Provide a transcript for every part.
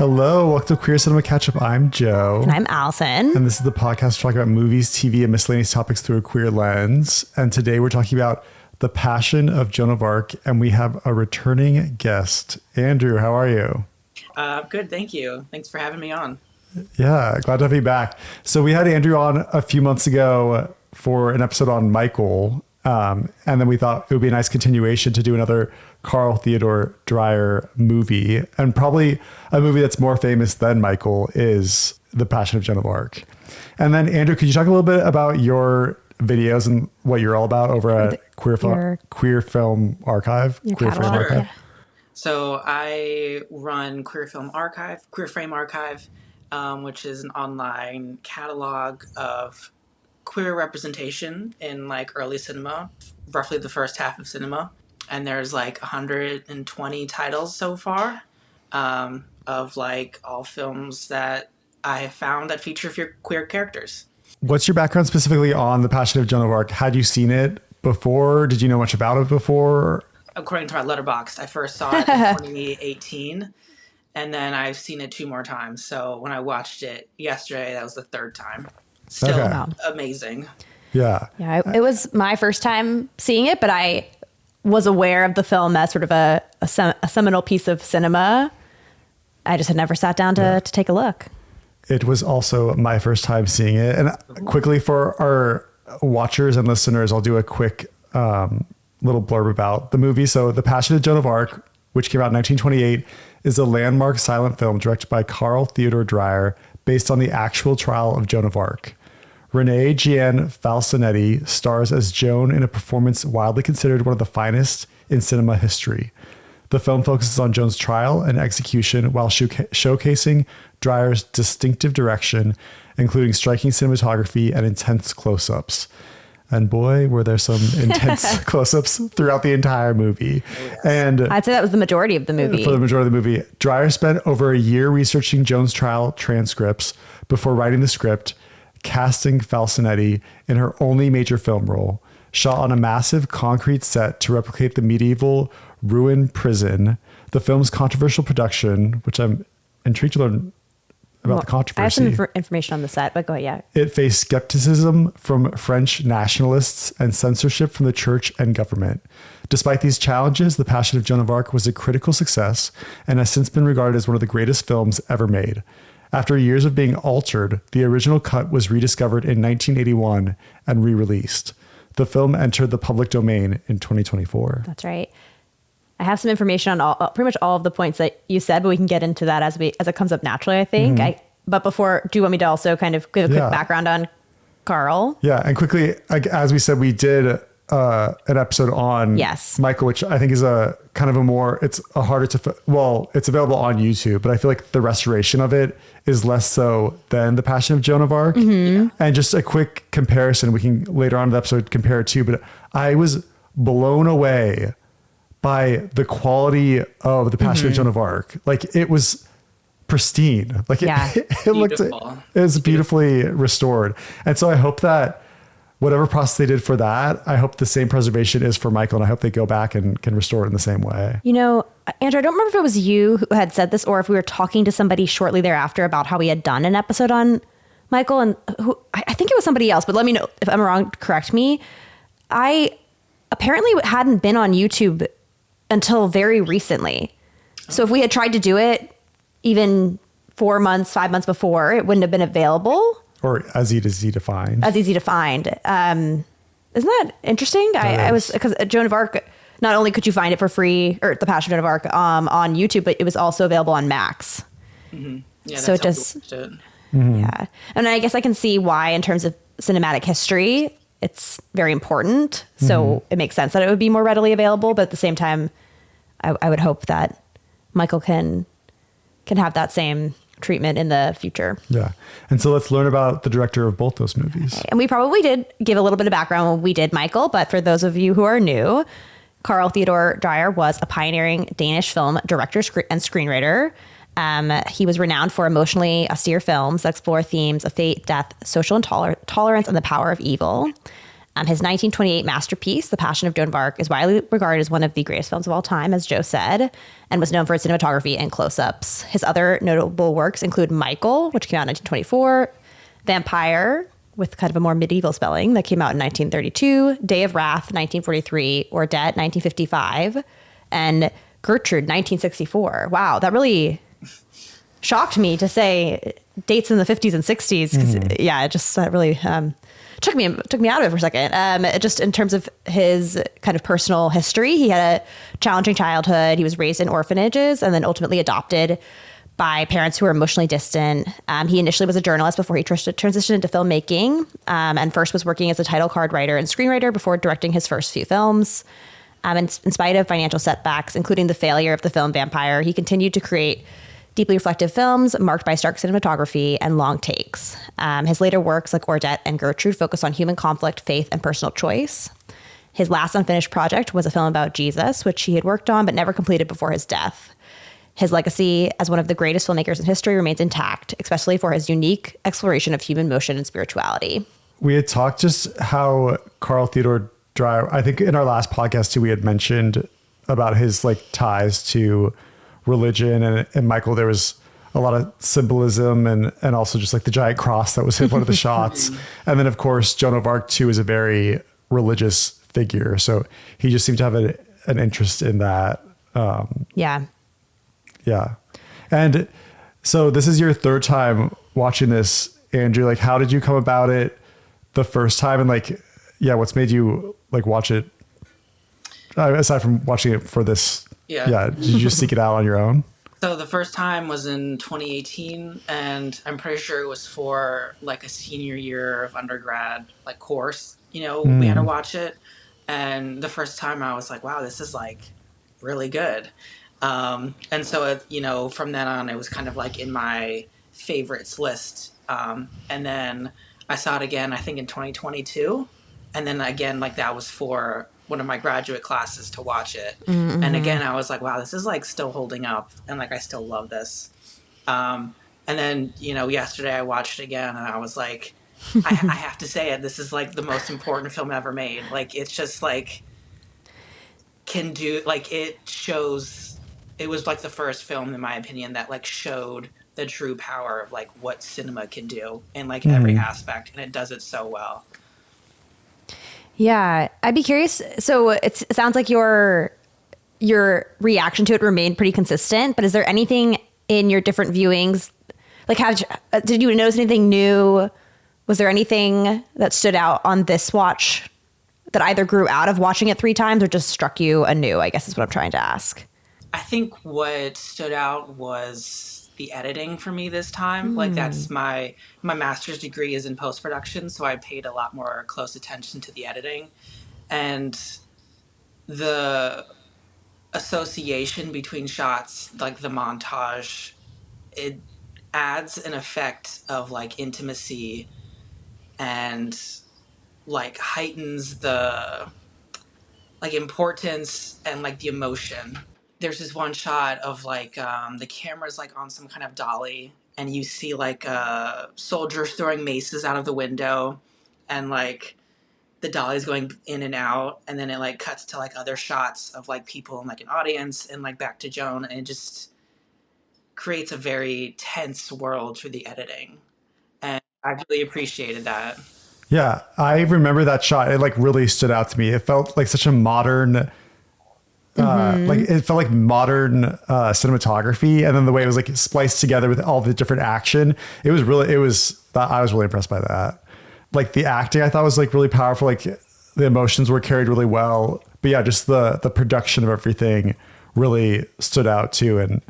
Hello, welcome to Queer Cinema Catchup. I'm Joe. And I'm Allison. And this is the podcast talking about movies, TV, and miscellaneous topics through a queer lens. And today we're talking about The Passion of Joan of Arc. And we have a returning guest. Andrew, how are you? Good, thank you. Thanks for having me on. Yeah, glad to have you back. So we had Andrew on a few months ago for an episode on Michael. And then we thought it would be a nice continuation to do another Carl Theodor Dreyer movie. And probably a movie that's more famous than Michael is The Passion of Joan of Arc. And then Andrew, could you talk a little bit about your videos and what you're all about over at Queer Film Archive? Queer Frame Archive. So I run Queer Frame Archive, which is an online catalog of queer representation in like early cinema, roughly the first half of cinema. And there's like 120 titles so far of like all films that I have found that feature queer characters. What's your background specifically on The Passion of Joan of Arc? Had you seen it before? Did you know much about it before? According to my Letterboxd, I first saw it in 2018, and then I've seen it 2 more times. So when I watched it yesterday, that was the 3rd time. Still amazing. Yeah. Yeah, it was my first time seeing it, but I was aware of the film as sort of a seminal piece of cinema. I just had never sat down to take a look. It was also my first time seeing it. And quickly for our watchers and listeners, I'll do a quick little blurb about the movie. So The Passion of Joan of Arc, which came out in 1928, is a landmark silent film directed by Carl Theodor Dreyer based on the actual trial of Joan of Arc. Renée Jeanne Falconetti stars as Joan in a performance widely considered one of the finest in cinema history. The film focuses on Joan's trial and execution while showcasing Dreyer's distinctive direction, including striking cinematography and intense close-ups. And boy, were there some intense close-ups throughout the entire movie. And I'd say that was the majority of the movie. For the majority of the movie. Dreyer spent over a year researching Joan's trial transcripts before writing the script, casting Falconetti in her only major film role, shot on a massive concrete set to replicate the medieval ruined prison. The film's controversial production, which I'm intrigued to learn about the controversy. I have some information on the set, but go ahead, yeah. It faced skepticism from French nationalists and censorship from the church and government. Despite these challenges, The Passion of Joan of Arc was a critical success and has since been regarded as one of the greatest films ever made. After years of being altered, the original cut was rediscovered in 1981 and re-released. The film entered the public domain in 2024. That's right. I have some information on pretty much all of the points that you said, but we can get into that as it comes up naturally, I think. But before, do you want me to also kind of give a quick background on Carl? Yeah, and quickly, as we said, we did an episode on Michael, which I think is a kind of a more, it's a harder to, it's available on YouTube, but I feel like the restoration of it is less so than The Passion of Joan of Arc. And just a quick comparison, we can later on in the episode compare it to, but I was blown away by the quality of The Passion of Joan of Arc. Like it was pristine. Like it looked, it was beautifully restored. And so I hope that whatever process they did for that, I hope the same preservation is for Michael, and I hope they go back and can restore it in the same way. You know, Andrew, I don't remember if it was you who had said this or if we were talking to somebody shortly thereafter about how we had done an episode on Michael, and who I think it was somebody else, but let me know if I'm wrong, correct me. I apparently hadn't been on YouTube until very recently. So if we had tried to do it even 4 months, 5 months before, it wouldn't have been available. Or as easy to find. Isn't that interesting? I was, because Joan of Arc, not only could you find it for free, or The Passion of Joan of Arc on YouTube, but it was also available on Max. Yeah, so it just, yeah. And I guess I can see why, in terms of cinematic history, it's very important. So it makes sense that it would be more readily available. But at the same time, I would hope that Michael can have that same treatment in the future. Yeah. And so let's learn about the director of both those movies. And we probably did give a little bit of background when we did Michael, but for those of you who are new, Carl Theodor Dreyer was a pioneering Danish film director and screenwriter. He was renowned for emotionally austere films that explore themes of fate, death, social intolerance, and the power of evil. His 1928 masterpiece, The Passion of Joan of Arc, is widely regarded as one of the greatest films of all time, as Joe said, and was known for its cinematography and close-ups. His other notable works include Michael, which came out in 1924, Vampire, with kind of a more medieval spelling, that came out in 1932, Day of Wrath, 1943, Ordet, 1955, and Gertrude, 1964. Wow, that really shocked me to say dates in the 50s and 60s. 'Cause, yeah, it just really took me out of it for a second. Just in terms of his kind of personal history, he had a challenging childhood. He was raised in orphanages and then ultimately adopted by parents who were emotionally distant. He initially was a journalist before he transitioned into filmmaking, and first was working as a title card writer and screenwriter before directing his first few films. In spite of financial setbacks, including the failure of the film Vampire, he continued to create deeply reflective films marked by stark cinematography and long takes. His later works like Ordet and Gertrude focus on human conflict, faith, and personal choice. His last unfinished project was a film about Jesus, which he had worked on but never completed before his death. His legacy as one of the greatest filmmakers in history remains intact, especially for his unique exploration of human motion and spirituality. We had talked just how Carl Theodor Dreyer, I think in our last podcast too, we had mentioned about his like ties to religion, and Michael, there was a lot of symbolism and also just like the giant cross that was in one of the shots. And then of course, Joan of Arc too is a very religious figure. So he just seemed to have an interest in that. Yeah. Yeah. And so this is your third time watching this, Andrew. Like, how did you come about it the first time? And like, yeah, what's made you like watch it aside from watching it for this? Yeah. Did you just seek it out on your own? So the first time was in 2018, and I'm pretty sure it was for like a senior year of undergrad like course. You know, we had to watch it, and the first time I was like, wow, this is like really good. And so it, you know, from then on, it was kind of like in my favorites list. And then I saw it again, I think in 2022, and then again, like that was for one of my graduate classes to watch it. Mm-hmm. And again, I was like, wow, this is like still holding up. And like, I still love this. And then, you know, yesterday I watched it again and I was like, I have to say it. This is like the most important film ever made. Like, it's just like, it shows, it was like the first film in my opinion that like showed the true power of like what cinema can do in like every aspect. And it does it so well. Yeah, I'd be curious. So it sounds like your reaction to it remained pretty consistent, but is there anything in your different viewings, like did you notice anything new? Was there anything that stood out on this watch that either grew out of watching it 3 times or just struck you anew, I guess is what I'm trying to ask. I think what stood out was the editing for me this time. Like that's my master's degree is in post-production, so I paid a lot more close attention to the editing and the association between shots, like the montage. It adds an effect of like intimacy and like heightens the like importance and like the emotion. There's this one shot of like the camera's like on some kind of dolly and you see like soldiers throwing maces out of the window and like the dolly's going in and out, and then it like cuts to like other shots of like people and like an audience and like back to Joan, and it just creates a very tense world through the editing. And I really appreciated that. Yeah, I remember that shot. It like really stood out to me. It felt like such a modern like it felt like modern cinematography, and then the way it was like spliced together with all the different action, I was really impressed by that. Like the acting I thought was like really powerful, like the emotions were carried really well, but yeah, just the production of everything really stood out too. And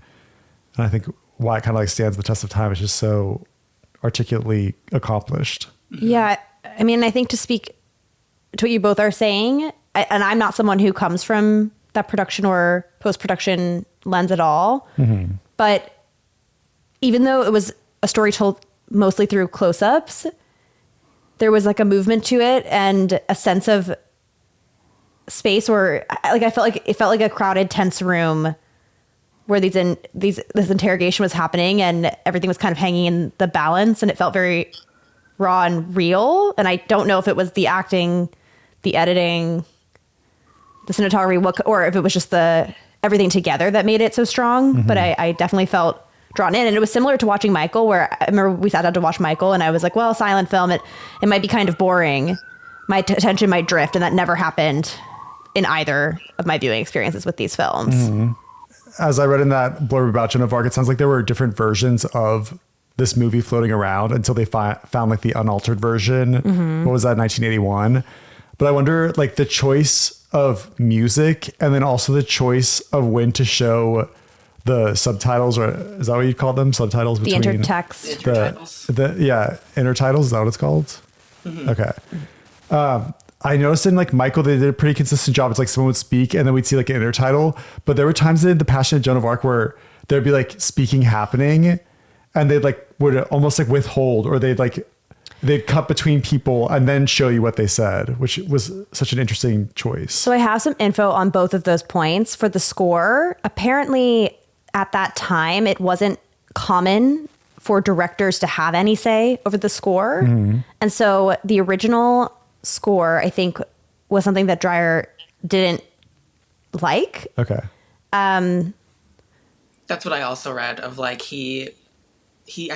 I think why it kind of like stands the test of time is just so articulately accomplished. Yeah, I mean, I think to speak to what you both are saying, and I'm not someone who comes from that production or post-production lens at all. But even though it was a story told mostly through close-ups, there was like a movement to it and a sense of space where like it felt like a crowded, tense room where this interrogation was happening and everything was kind of hanging in the balance, and it felt very raw and real. And I don't know if it was the acting the editing, the cinematography, or if it was just the everything together that made it so strong. But I definitely felt drawn in, and it was similar to watching Michael, where I remember we sat down to watch Michael, and I was like, well, silent film, it might be kind of boring. My attention might drift, and that never happened in either of my viewing experiences with these films. As I read in that blurb about Joan of Arc, it sounds like there were different versions of this movie floating around until they found like the unaltered version. What was that, 1981? But I wonder, like, the choice of music and then also the choice of when to show the subtitles, or is that what you call them? Subtitles The between intertext. Intertitles. Intertitles. Is that what it's called? Okay. I noticed in like Michael, they did a pretty consistent job. It's like someone would speak and then we'd see like an intertitle, but there were times in The Passion of Joan of Arc where there'd be like speaking happening and they'd like would almost like withhold, or they'd cut between people and then show you what they said, which was such an interesting choice. So I have some info on both of those points. For the score, apparently at that time, it wasn't common for directors to have any say over the score. And so the original score, I think, was something that Dreyer didn't like. Okay. That's what I also read of, like, I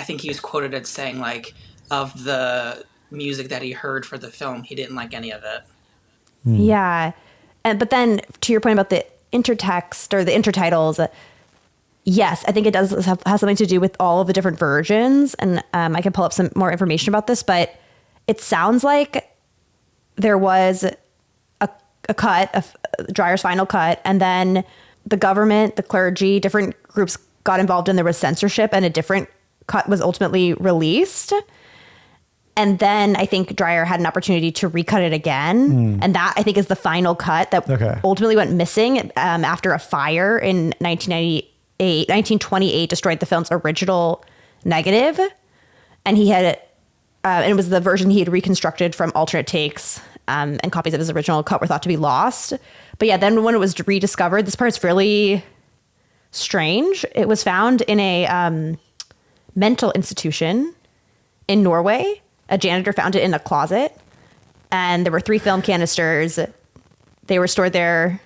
think he was quoted as saying, like, of the music that he heard for the film, he didn't like any of it. Yeah. But then to your point about the intertext or the intertitles, yes, I think it has something to do with all of the different versions. And I can pull up some more information about this, but it sounds like there was a cut of Dreyer's final cut, and then the government, the clergy, different groups got involved, and there was censorship, and a different cut was ultimately released. And then I think Dreyer had an opportunity to recut it again. And that, I think, is the final cut that ultimately went missing after a fire in 1928 destroyed the film's original negative. And he had, and it was the version he had reconstructed from alternate takes, and copies of his original cut were thought to be lost. But yeah, then when it was rediscovered, this part's really strange. It was found in a mental institution in Norway. A janitor found it in a closet, and there were 3 film canisters. They were stored there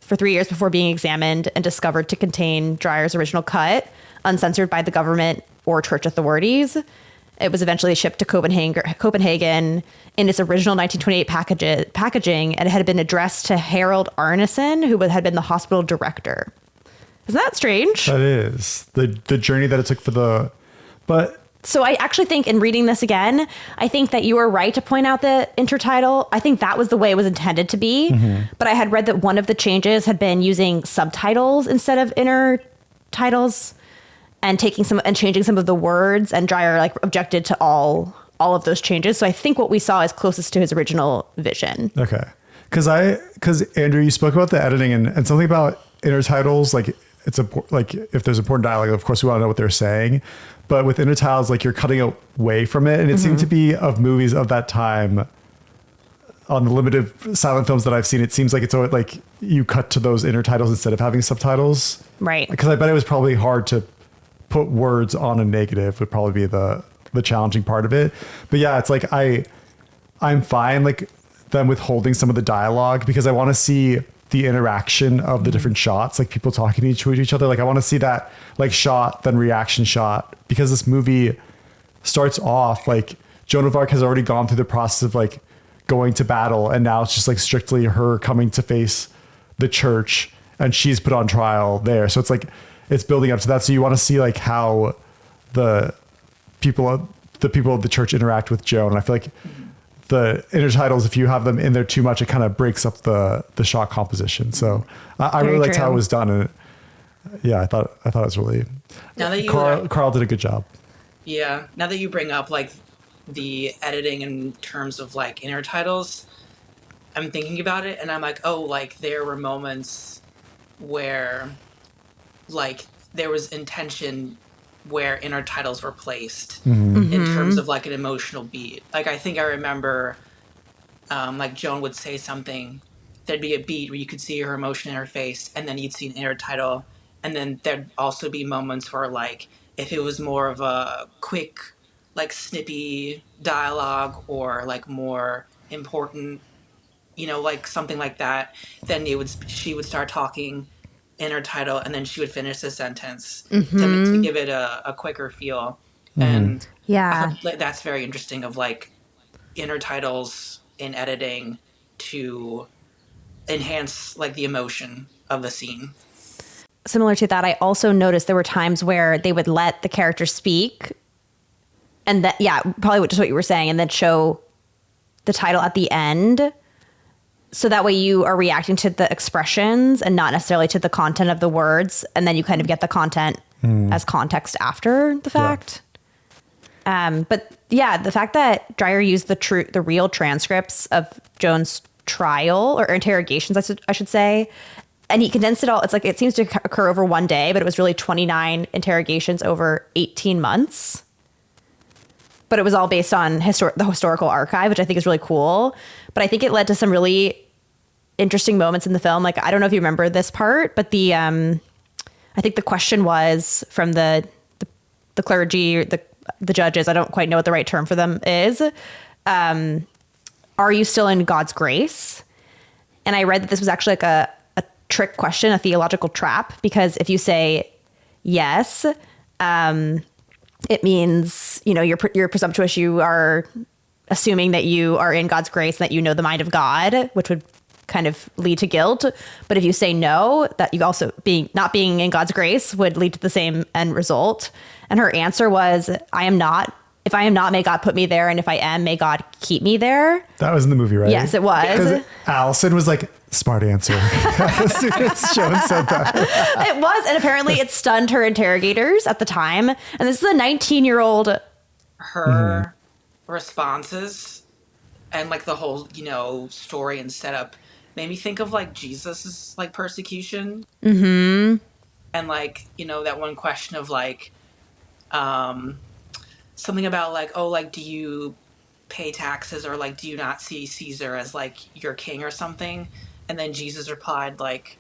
for 3 years before being examined and discovered to contain Dreyer's original cut, uncensored by the government or church authorities. It was eventually shipped to Copenhagen in its original 1928 packaging, and it had been addressed to Harold Arneson, who had been the hospital director. Isn't that strange? That is the journey that it took but so I actually think, in reading this again, I think that you were right to point out the intertitle. I think that was the way it was intended to be. But I had read that one of the changes had been using subtitles instead of intertitles, and changing some of the words. And Dreyer objected to all of those changes. So I think what we saw is closest to his original vision. Okay. Because Andrew, you spoke about the editing and something about intertitles, like it's like if there's important dialogue, of course we want to know what they're saying. But with intertitles, like you're cutting away from it. And it seemed to be of movies of that time, on the limited silent films that I've seen, it seems like it's always like you cut to those intertitles instead of having subtitles. Right. Because I bet it was probably hard to put words on a negative would probably be the challenging part of it. But yeah, it's like I'm fine like them withholding some of the dialogue because I want to see the interaction of the different shots, like people talking to each other. Like I want to see that like shot, then reaction shot, because this movie starts off like Joan of Arc has already gone through the process of like going to battle. And now it's just like strictly her coming to face the church, and she's put on trial there. So it's like, it's building up to that. So you want to see like how the people of the church interact with Joan. And I feel like the intertitles, if you have them in there too much, it kind of breaks up the shot composition. So I really liked how it was done. And yeah, I thought it was really, now that you Carl did a good job. Yeah. Now that you bring up like the editing in terms of like intertitles, I'm thinking about it and I'm like, oh, like there were moments where like there was intention where intertitles were placed in terms of like an emotional beat. Like I think I remember like Joan would say something, there'd be a beat where you could see her emotion in her face, and then you'd see an intertitle, and then there'd also be moments where like if it was more of a quick like snippy dialogue or like more important like something like that, then she would start talking intertitle, and then she would finish the sentence to give it a quicker feel. And I Yeah. thought like, that's very interesting of like intertitles in editing to enhance like the emotion of the scene. Similar to that, I also noticed there were times where they would let the character speak, and that, yeah, probably just what you were saying, and then show the title at the end. So that way you are reacting to the expressions and not necessarily to the content of the words. And then you kind of get the content as context after the fact. Yeah. But yeah, the fact that Dreyer used the real transcripts of Joan's trial or interrogations, I should say, and he condensed it all. It's like, it seems to occur over one day, but it was really 29 interrogations over 18 months. But it was all based on the historical archive, which I think is really cool. But I think it led to some really interesting moments in the film. Like, I don't know if you remember this part, but I think the question was from the clergy, the judges, I don't quite know what the right term for them is. Are you still in God's grace? And I read that this was actually like a trick question, a theological trap, because if you say yes, it means, you're presumptuous. You are assuming that you are in God's grace and that you know the mind of God, which would kind of lead to guilt. But if you say no, that you also not being in God's grace would lead to the same end result. And her answer was, I am not. If I am not, may God put me there. And if I am, may God keep me there. That was in the movie, right? Yes, it was. Because Allison was like, smart answer. As soon as Joan said that. It was. And apparently it stunned her interrogators at the time. And this is a 19-year-old. Her responses and like the whole, story and setup made me think of like Jesus's like persecution. And like, that one question of like, something about like, oh, like, do you pay taxes, or like, do you not see Caesar as like your king or something? And then Jesus replied like,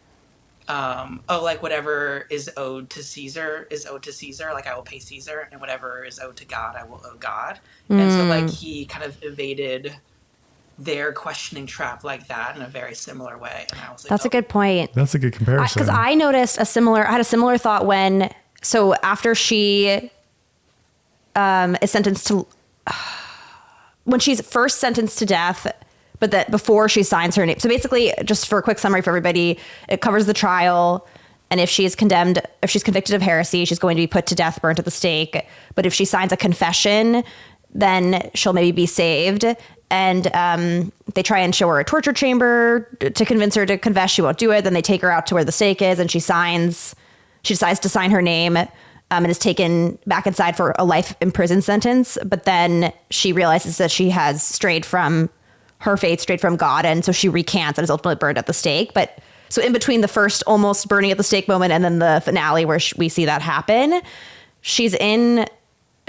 oh, like whatever is owed to Caesar is owed to Caesar. Like, I will pay Caesar, and whatever is owed to God, I will owe God. And so like he kind of evaded their questioning trap like that in a very similar way. And I was like, That's a good point. That's a good comparison. Because I noticed I had a similar thought so after she is sentenced to, when she's first sentenced to death, but that before she signs her name. So basically, just for a quick summary for everybody, it covers the trial. And if she's convicted of heresy, she's going to be put to death, burnt at the stake. But if she signs a confession, then she'll maybe be saved. And they try and show her a torture chamber to convince her to confess. She won't do it. Then they take her out to where the stake is, and she decides to sign her name. And is taken back inside for a life in prison sentence. But then she realizes that she has strayed from her faith, strayed from God. And so she recants and is ultimately burned at the stake. But so in between the first almost burning at the stake moment and then the finale where we see that happen, she's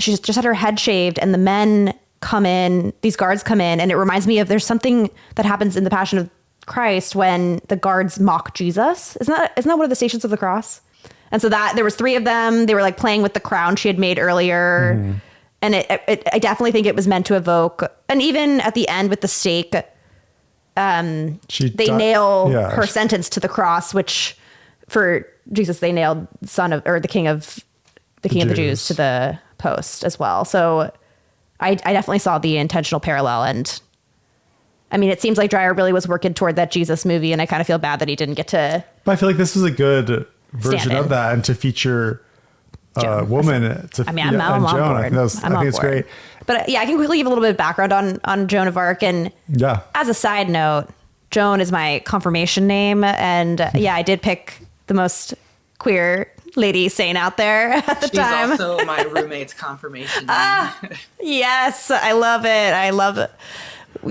just had her head shaved, and the men come in, these guards come in. And it reminds me of, there's something that happens in the Passion of Christ when the guards mock Jesus. Isn't that one of the Stations of the Cross? And so that there was 3 of them. They were like playing with the crown she had made earlier. And I definitely think it was meant to evoke. And even at the end with the stake, they nail her sentence to the cross, which for Jesus, they nailed the king of the Jews to the post as well. So I definitely saw the intentional parallel. And I mean, it seems like Dreyer really was working toward that Jesus movie. And I kind of feel bad that he didn't get to. But I feel like this was a good version of that, and to feature a woman I'm Joan. on board. I think it's great. But yeah, I can quickly give a little bit of background on Joan of Arc. And as a side note, Joan is my confirmation name. And I did pick the most queer lady saint out there at the time. She's also my roommate's confirmation name. Yes, I love it.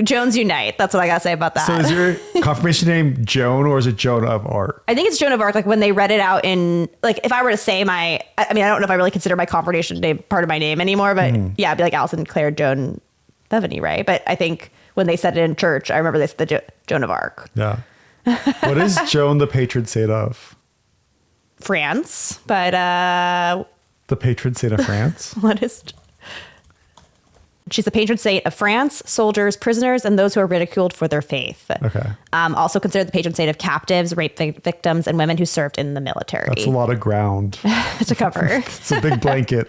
Jones Unite. That's what I gotta say about that. So is your confirmation name Joan, or is it Joan of Arc? I think it's Joan of Arc. Like when they read it out if I were to say I don't know if I really consider my confirmation name part of my name anymore, but it'd be like Allison, Claire, Joan, Bethany, right? But I think when they said it in church, I remember they said the Joan of Arc. Yeah. What is Joan the patron saint of? France, but the patron saint of France? what is She's the patron saint of France, soldiers, prisoners, and those who are ridiculed for their faith. Okay. Also considered the patron saint of captives, rape victims, and women who served in the military. That's a lot of ground to cover. It's a big blanket.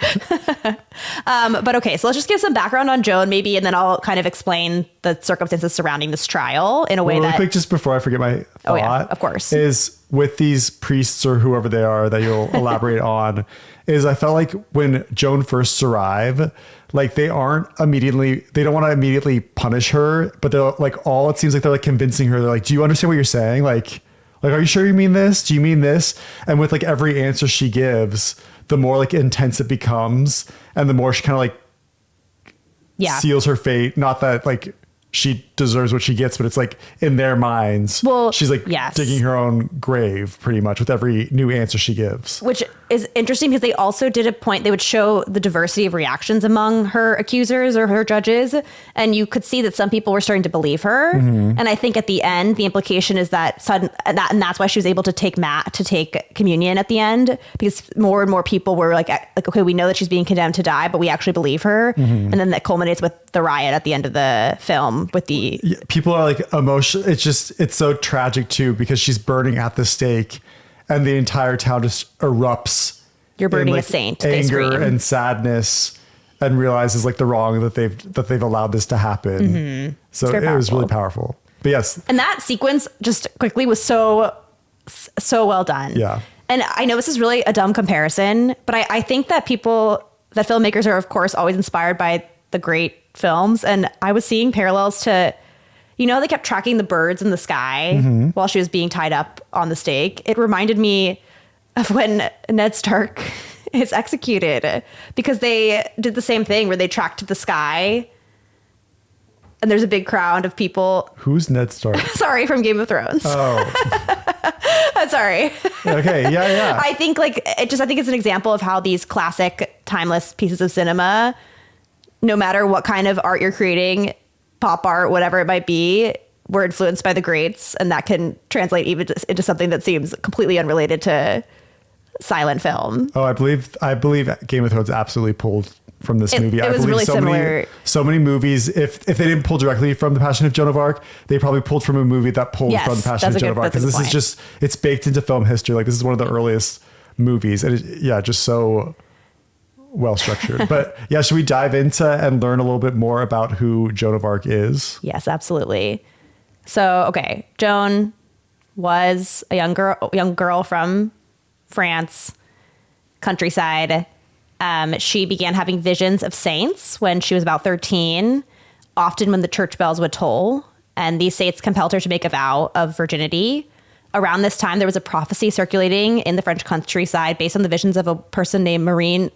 But okay, so let's just give some background on Joan maybe, and then I'll kind of explain the circumstances surrounding this trial in a way Really that... quick, just before I forget my thought. Oh, yeah, of course. Is with these priests or whoever they are that you'll elaborate on, is I felt like when Joan first arrived, like they don't want to immediately punish her, but they're like, it seems like they're like convincing her. They're like, do you understand what you're saying? Like, are you sure you mean this? Do you mean this? And with like every answer she gives, the more like intense it becomes and the more she kind of like seals her fate. Not that like she deserves what she gets, but it's like in their minds, she's like digging her own grave pretty much with every new answer she gives. Which is interesting because they also did a point, they would show the diversity of reactions among her accusers or her judges. And you could see that some people were starting to believe her. Mm-hmm. And I think at the end, the implication is that and that's why she was able to take communion at the end, because more and more people were like, okay, we know that she's being condemned to die, but we actually believe her. Mm-hmm. And then that culminates with the riot at the end of the film with the... People are like emotional. It's so tragic too, because she's burning at the stake and the entire town just erupts. You're burning a saint. Anger and sadness, and realizes like the wrong that they've allowed this to happen. Mm-hmm. So it was really powerful. But yes. And that sequence just quickly was so well done. Yeah. And I know this is really a dumb comparison, but I think that filmmakers are of course always inspired by the great films. And I was seeing parallels to, they kept tracking the birds in the sky while she was being tied up on the stake. It reminded me of when Ned Stark is executed, because they did the same thing where they tracked the sky and there's a big crowd of people. Who's Ned Stark? Sorry, from Game of Thrones. Oh. I'm sorry. Okay, yeah. I think I think it's an example of how these classic, timeless pieces of cinema, no matter what kind of art you're creating, pop art, whatever it might be, were influenced by the greats, and that can translate even into something that seems completely unrelated to silent film. Oh, I believe Game of Thrones absolutely pulled from this movie. It was really similar. So many movies, if they didn't pull directly from The Passion of Joan of Arc, they probably pulled from a movie that pulled from The Passion of Joan of Arc, because this is just, it's baked into film history. Like, this is one of the earliest movies, and just so well structured. But yeah, should we dive into and learn a little bit more about who Joan of Arc is? Yes, absolutely. So, okay, Joan was a young girl from France, countryside. She began having visions of saints when she was about 13, often when the church bells would toll, and these saints compelled her to make a vow of virginity. Around this time, there was a prophecy circulating in the French countryside based on the visions of a person named Marine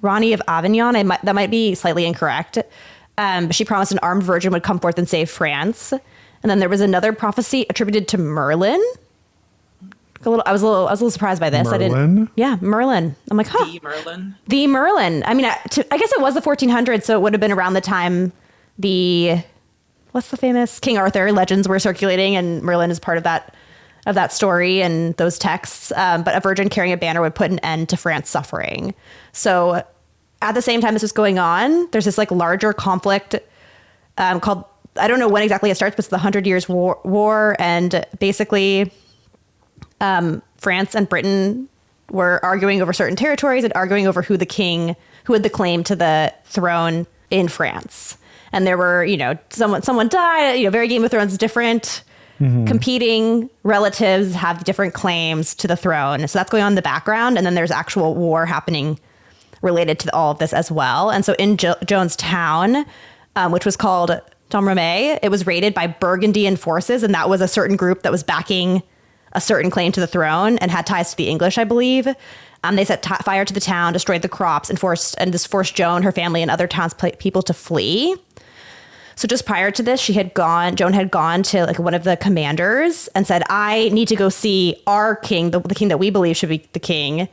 Rani of Avignon. That might be slightly incorrect. But she promised an armed virgin would come forth and save France. And then there was another prophecy attributed to Merlin. I was a little surprised by this. Merlin? Merlin. I'm like, huh. The Merlin. I mean, I guess it was the 1400s, so it would have been around the time what's the famous King Arthur legends were circulating, and Merlin is part of that story and those texts. But a virgin carrying a banner would put an end to France's suffering. So at the same time this was going on, there's this like larger conflict called, I don't know when exactly it starts, but it's the 100 Years' War. And basically France and Britain were arguing over certain territories and arguing over who had the claim to the throne in France. And there were, someone died, very Game of Thrones different. Mm-hmm. Competing relatives have different claims to the throne. So that's going on in the background. And then there's actual war happening related to all of this as well. And so in Joan's town, which was called Domremy, it was raided by Burgundian forces. And that was a certain group that was backing a certain claim to the throne and had ties to the English, I believe. They set fire to the town, destroyed the crops, and forced Joan, her family, and other townspeople to flee. So just prior to this, Joan had gone to like one of the commanders and said, I need to go see our king, the king that we believe should be the king,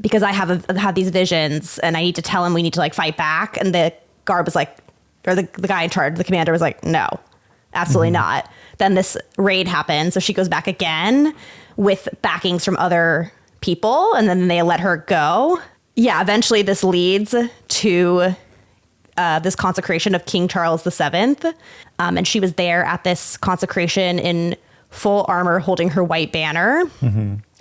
because I have these visions and I need to tell him we need to like fight back. And the guard was like, or the guy in charge, the commander was like, no, absolutely not. Then this raid happens. So she goes back again with backings from other people, and then they let her go. Yeah, eventually this leads to this consecration of King Charles VII. And she was there at this consecration in full armor holding her white banner.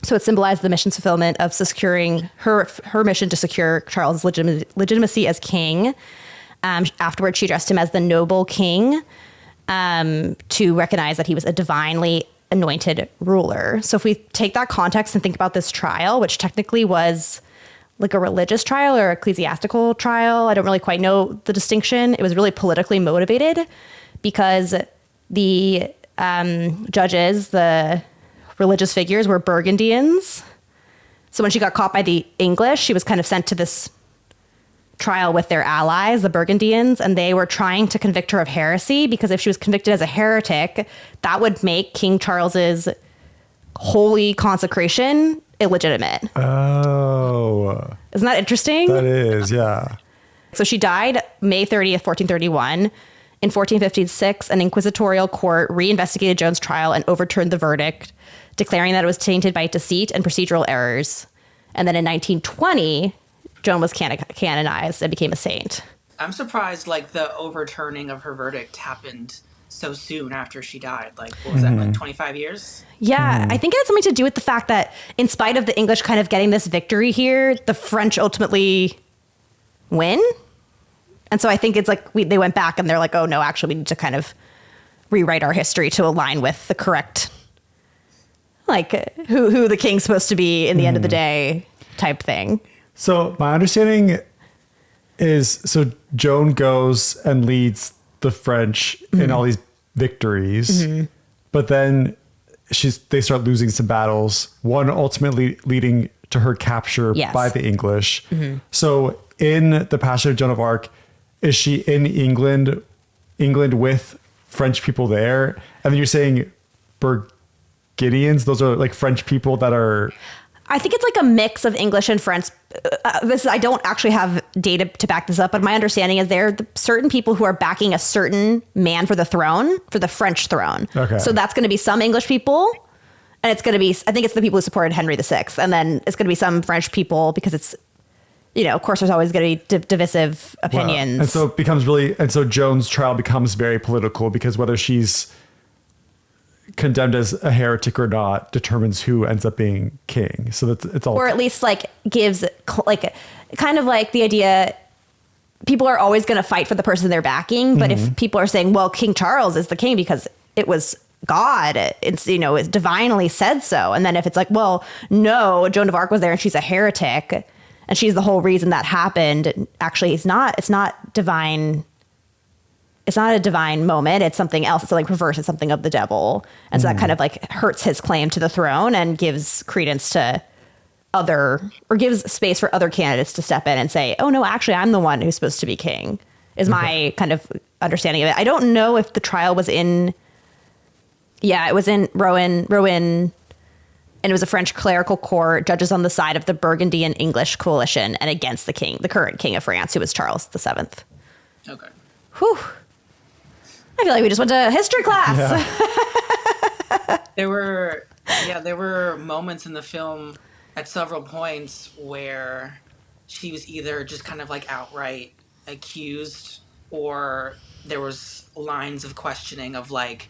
So it symbolized the mission's fulfillment of securing her mission to secure Charles' legitimacy as king. Afterwards, she addressed him as the noble king to recognize that he was a divinely anointed ruler. So if we take that context and think about this trial, which technically was like a religious trial or ecclesiastical trial, I don't really quite know the distinction. It was really politically motivated because the judges, the religious figures, were Burgundians. So when she got caught by the English, she was kind of sent to this trial with their allies, the Burgundians, and they were trying to convict her of heresy, because if she was convicted as a heretic, that would make King Charles's holy consecration illegitimate. Oh. Isn't that interesting? That is, yeah. So she died May 30th, 1431. In 1456, an inquisitorial court reinvestigated Joan's trial and overturned the verdict, declaring that it was tainted by deceit and procedural errors. And then in 1920, Joan was canonized and became a saint. I'm surprised, like, the overturning of her verdict happened so soon after she died. Like, what was that, like 25 years? Yeah, I think it had something to do with the fact that in spite of the English kind of getting this victory here, the French ultimately win. And so I think it's like they went back and they're like, oh, no, actually, we need to kind of rewrite our history to align with the correct, like, who the king's supposed to be in the end of the day type thing. So my understanding is, so Joan goes and leads the French in all these victories, but then they start losing some battles, one ultimately leading to her capture by the English. So in The Passion of Joan of Arc, is she in England with French people there? And then you're saying Burgundians, those are like French people that are... I think it's like a mix of English and French. I don't actually have data to back this up, but my understanding is there are certain people who are backing a certain man for the throne, for the French throne. Okay. So that's going to be some English people, and it's going to be, I think it's the people who supported Henry VI, and then it's going to be some French people, because it's, you know, of course, there's always going to be divisive opinions. Wow. And so it becomes and so Joan's trial becomes very political, because whether she's condemned as a heretic or not determines who ends up being king. So that's, it's all, or at least like gives like kind of like the idea people are always going to fight for the person they're backing. But if people are saying, well, King Charles is the king because it was God, it's, you know, it's divinely said so. And then if it's like, well, no, Joan of Arc was there and she's a heretic and she's the whole reason that happened. Actually, it's not divine. It's not a divine moment. It's something else. It's like reverse. It's something of the devil. And so that kind of like hurts his claim to the throne and gives credence to gives space for other candidates to step in and say, oh no, actually I'm the one who's supposed to be king, is my kind of understanding of it. I don't know if the trial was it was in Rouen, and it was a French clerical court, judges on the side of the Burgundian English coalition and against the current king of France, who was Charles VII. Okay. Whew. I feel like we just went to history class. Yeah. There were moments in the film at several points where she was either just kind of like outright accused, or there was lines of questioning of like,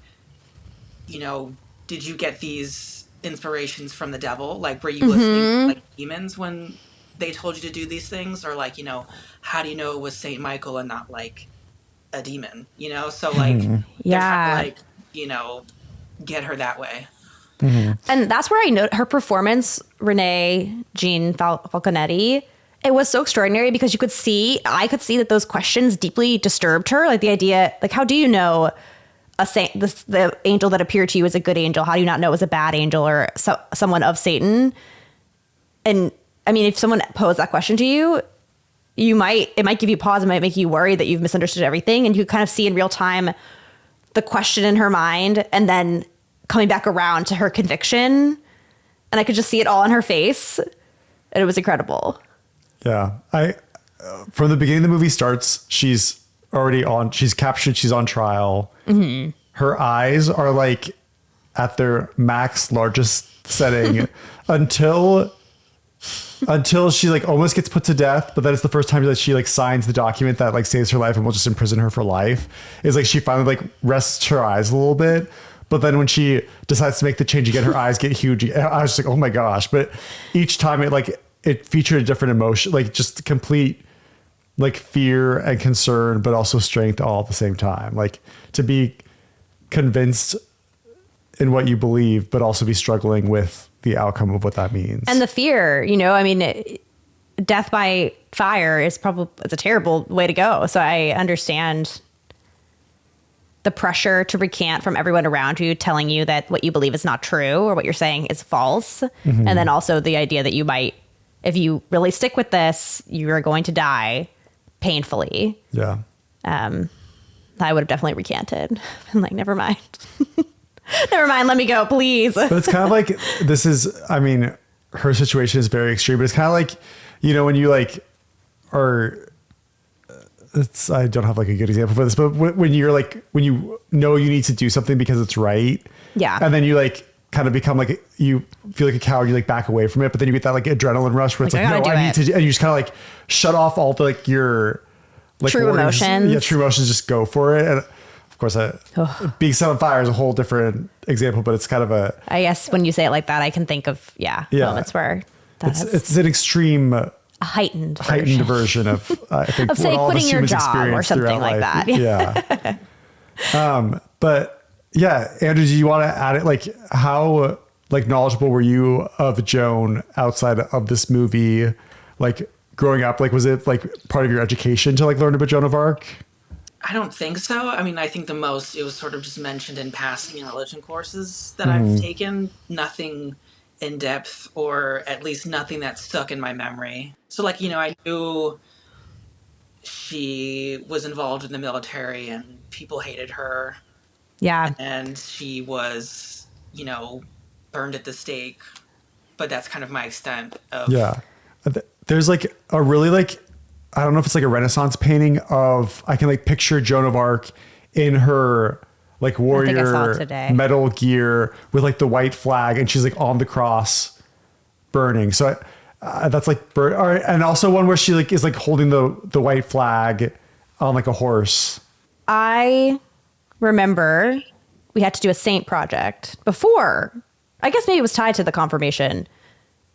you know, did you get these inspirations from the devil? Like, were you listening to like demons when they told you to do these things? Or like, you know, how do you know it was Saint Michael and not like a demon, you know? So like, they're trying to, like, you know, get her that way. And that's where I note her performance, Renée Jeanne Falconetti. It was so extraordinary because I could see that those questions deeply disturbed her. Like the idea, like, how do you know a saint, the angel that appeared to you is a good angel? How do you not know it was a bad angel or someone of Satan? And I mean, if someone posed that question to you, it might give you pause. It might make you worry that you've misunderstood everything. And you kind of see in real time the question in her mind and then coming back around to her conviction. And I could just see it all in her face. And it was incredible. Yeah. From the beginning the movie starts, she's captured, she's on trial. Her eyes are like at their max largest setting until until she like almost gets put to death, but then it's the first time that she like signs the document that like saves her life and will just imprison her for life. Is like she finally like rests her eyes a little bit. But then when she decides to make the change again, her eyes get huge. I was just like, oh my gosh. But each time it featured a different emotion, like just complete like fear and concern, but also strength all at the same time. Like to be convinced in what you believe, but also be struggling with the outcome of what that means. And the fear, you know, I mean, death by fire is it's a terrible way to go. So I understand the pressure to recant from everyone around you telling you that what you believe is not true or what you're saying is false. Mm-hmm. And then also the idea that you might, if you really stick with this, you are going to die painfully. Yeah. I would have definitely recanted. I'm like, never mind. Never mind. Let me go, please. But it's kind of like, I mean, her situation is very extreme, but it's kind of like, you know, when you like I don't have like a good example for this, but when you're like, when you know you need to do something because it's right. Yeah. And then you like kind of become like, you feel like a coward, you like back away from it, but then you get that like adrenaline rush where it's like no, I need to, and you just kind of like shut off all the like your like true emotions. Yeah, true emotions, just go for it. And of course, being set on fire is a whole different example, but it's kind of I guess when you say it like that, I can think of moments where it's an extreme, a heightened version of I think of say quitting your job or something like that. Yeah. But yeah, Andrew, do you want to add it? Like how like knowledgeable were you of Joan outside of this movie? Like growing up, like was it like part of your education to like learn about Joan of Arc? I don't think so. I mean, I think it was sort of just mentioned in passing in religion courses that I've taken. Nothing in depth, or at least nothing that stuck in my memory. So like, you know, I knew she was involved in the military and people hated her. Yeah. And she was, you know, burned at the stake. But that's kind of my extent of... Yeah. There's like a really like, I don't know if it's like a Renaissance painting of, I can like picture Joan of Arc in her like warrior metal gear with like the white flag, and she's like on the cross burning. So that's like, and also one where she like is like holding the white flag on like a horse. I remember we had to do a saint project before. I guess maybe it was tied to the confirmation,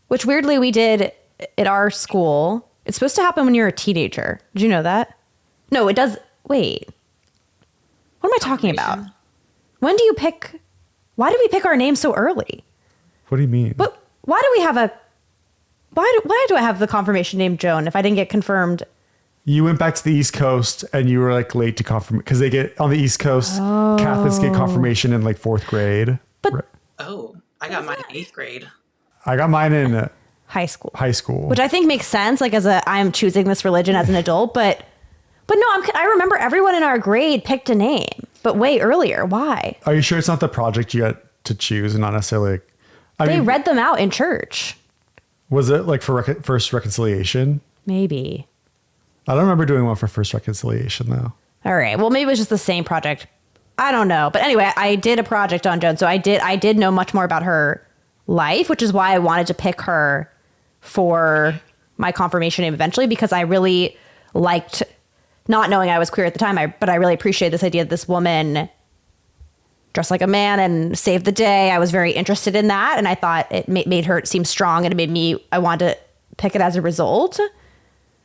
which weirdly we did at our school. It's supposed to happen when you're a teenager. Did you know that? No, it does. Wait. What am I talking about? When do you pick? Why did we pick our name so early? What do you mean? But why do we have why do I have the confirmation name Joan if I didn't get confirmed? You went back to the East Coast and you were like late to confirm, because they get on the East Coast, Catholics get confirmation in like 4th grade. But I got mine in 8th grade. I got mine in high school. Which I think makes sense, like I'm choosing this religion as an adult, but no, I remember everyone in our grade picked a name, but way earlier. Why? Are you sure it's not the project you got to choose and not necessarily like... They read them out in church. Was it like for first reconciliation? Maybe. I don't remember doing one for first reconciliation though. All right. Well, maybe it was just the same project. I don't know. But anyway, I did a project on Joan. So I did know much more about her life, which is why I wanted to pick her for my confirmation name eventually, because I really liked, not knowing I was queer at the time, but I really appreciated this idea that this woman dressed like a man and saved the day. I was very interested in that. And I thought it made her seem strong, and it made me, I wanted to pick it as a result.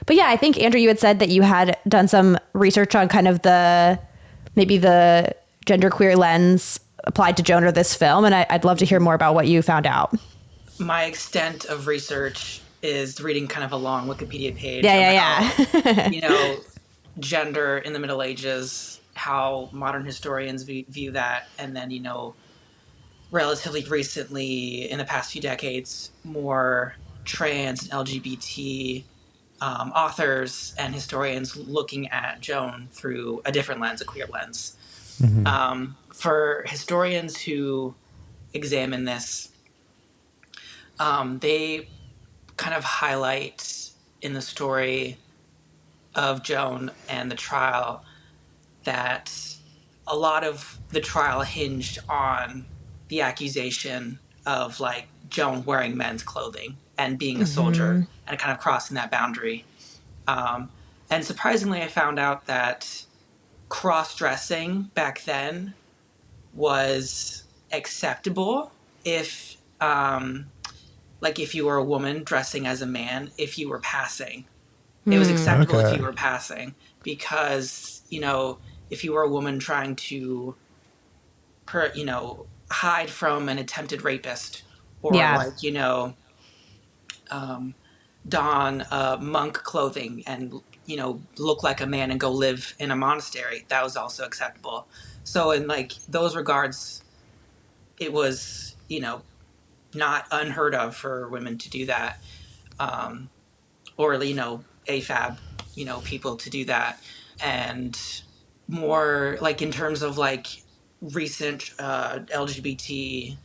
But yeah, I think, Andrew, you had said that you had done some research on kind of maybe the genderqueer lens applied to Joan or this film. And I'd love to hear more about what you found out. My extent of research is reading kind of a long Wikipedia page. Yeah. You know, gender in the Middle Ages, how modern historians view that. And then, you know, relatively recently, in the past few decades, more trans and LGBT authors and historians looking at Joan through a different lens, a queer lens. Mm-hmm. For historians who examine this, they kind of highlight in the story of Joan and the trial that a lot of the trial hinged on the accusation of like Joan wearing men's clothing. and being a soldier and kind of crossing that boundary. And surprisingly, I found out that cross-dressing back then was acceptable if, like, if you were a woman dressing as a man, if you were passing. It was acceptable if you were passing, because, you know, if you were a woman trying to, hide from an attempted rapist, or like, don monk clothing and, look like a man and go live in a monastery, that was also acceptable. So in like those regards, it was, not unheard of for women to do that. Or, AFAB, people to do that. And more like in terms of like recent LGBT,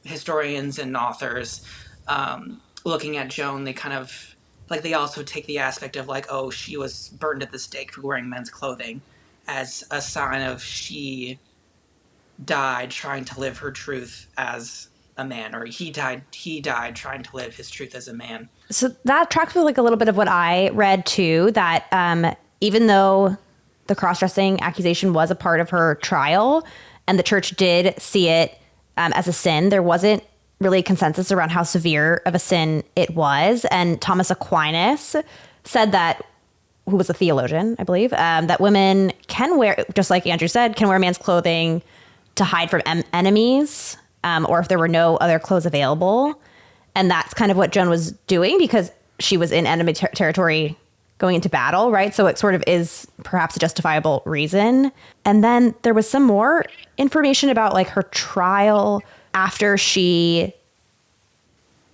historians and authors, looking at Joan, they kind of like, they also take the aspect of like, oh, she was burned at the stake for wearing men's clothing as a sign of she died trying to live her truth as a man, or he died trying to live his truth as a man. So that tracks with like a little bit of what I read too, that even though the cross-dressing accusation was a part of her trial and the church did see it as a sin, there wasn't really consensus around how severe of a sin it was. And Thomas Aquinas said that, who was a theologian, I believe, that women can wear, just like Andrew said, can wear man's clothing to hide from enemies, or if there were no other clothes available. And that's kind of what Joan was doing, because she was in enemy territory going into battle, right? So it sort of is perhaps a justifiable reason. And then there was some more information about like her trial after she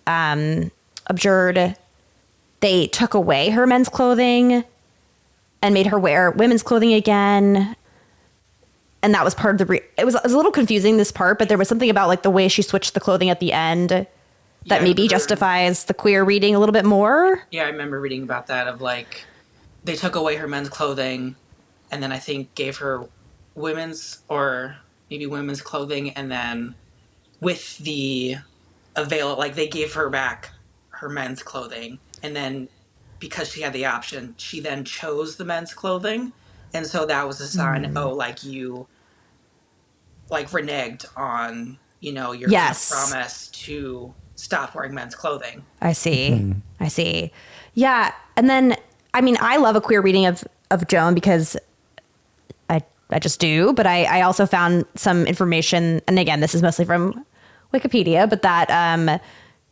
abjured. They took away her men's clothing and made her wear women's clothing again. And that was part of the it was a little confusing, this part, but there was something about like the way she switched the clothing at the end that maybe justifies the queer reading a little bit more. Yeah, I remember reading about that, of like, they took away her men's clothing and then I think gave her women's, or maybe women's clothing, and then with the like they gave her back her men's clothing, and then because she had the option, she then chose the men's clothing. And so that was a sign, oh, like you like reneged on, your promise to stop wearing men's clothing. I see. I see. Yeah. And then, I mean, I love a queer reading of Joan because I just do, but I also found some information, and again, this is mostly from Wikipedia, but that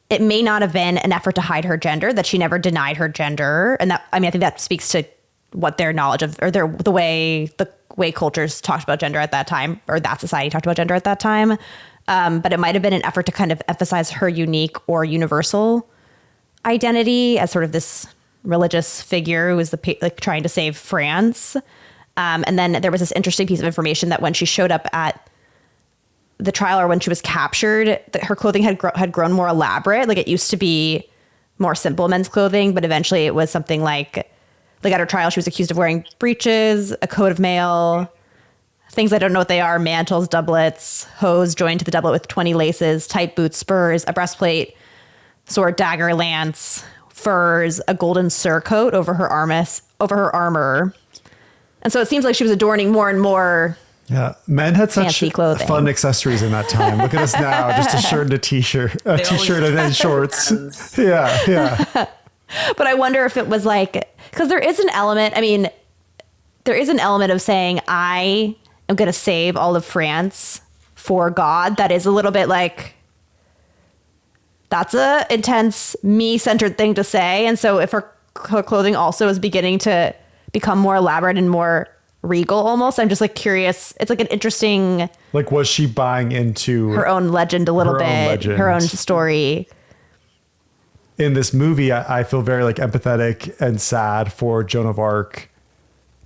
it may not have been an effort to hide her gender, that she never denied her gender. And that, I mean, I think that speaks to what their knowledge of, or the way cultures talked about gender at that time, or that society talked about gender at that time. But it might have been an effort to kind of emphasize her unique or universal identity as sort of this religious figure who was like trying to save France. And then there was this interesting piece of information that when she showed up at the trial, or when she was captured, that her clothing had grown more elaborate. Like it used to be more simple men's clothing, but eventually it was something like at her trial, she was accused of wearing breeches, a coat of mail, things I don't know what they are, mantles, doublets, hose joined to the doublet with 20 laces, tight boots, spurs, a breastplate, sword, dagger, lance, furs, a golden surcoat over her armor. And so it seems like she was adorning more and more. Yeah, men had such clothing. Fun accessories in that time. Look at us now, just a shirt and a t-shirt and then shorts. Yeah. But I wonder if it was like, because there is an element, of saying, I am going to save all of France for God. That is a little bit like, that's a intense me-centered thing to say. And so if her clothing also is beginning to become more elaborate and more regal almost, I'm just like curious. It's like an interesting, like, was she buying into her own legend a little bit, her own story? In this movie, I feel very like empathetic and sad for Joan of Arc.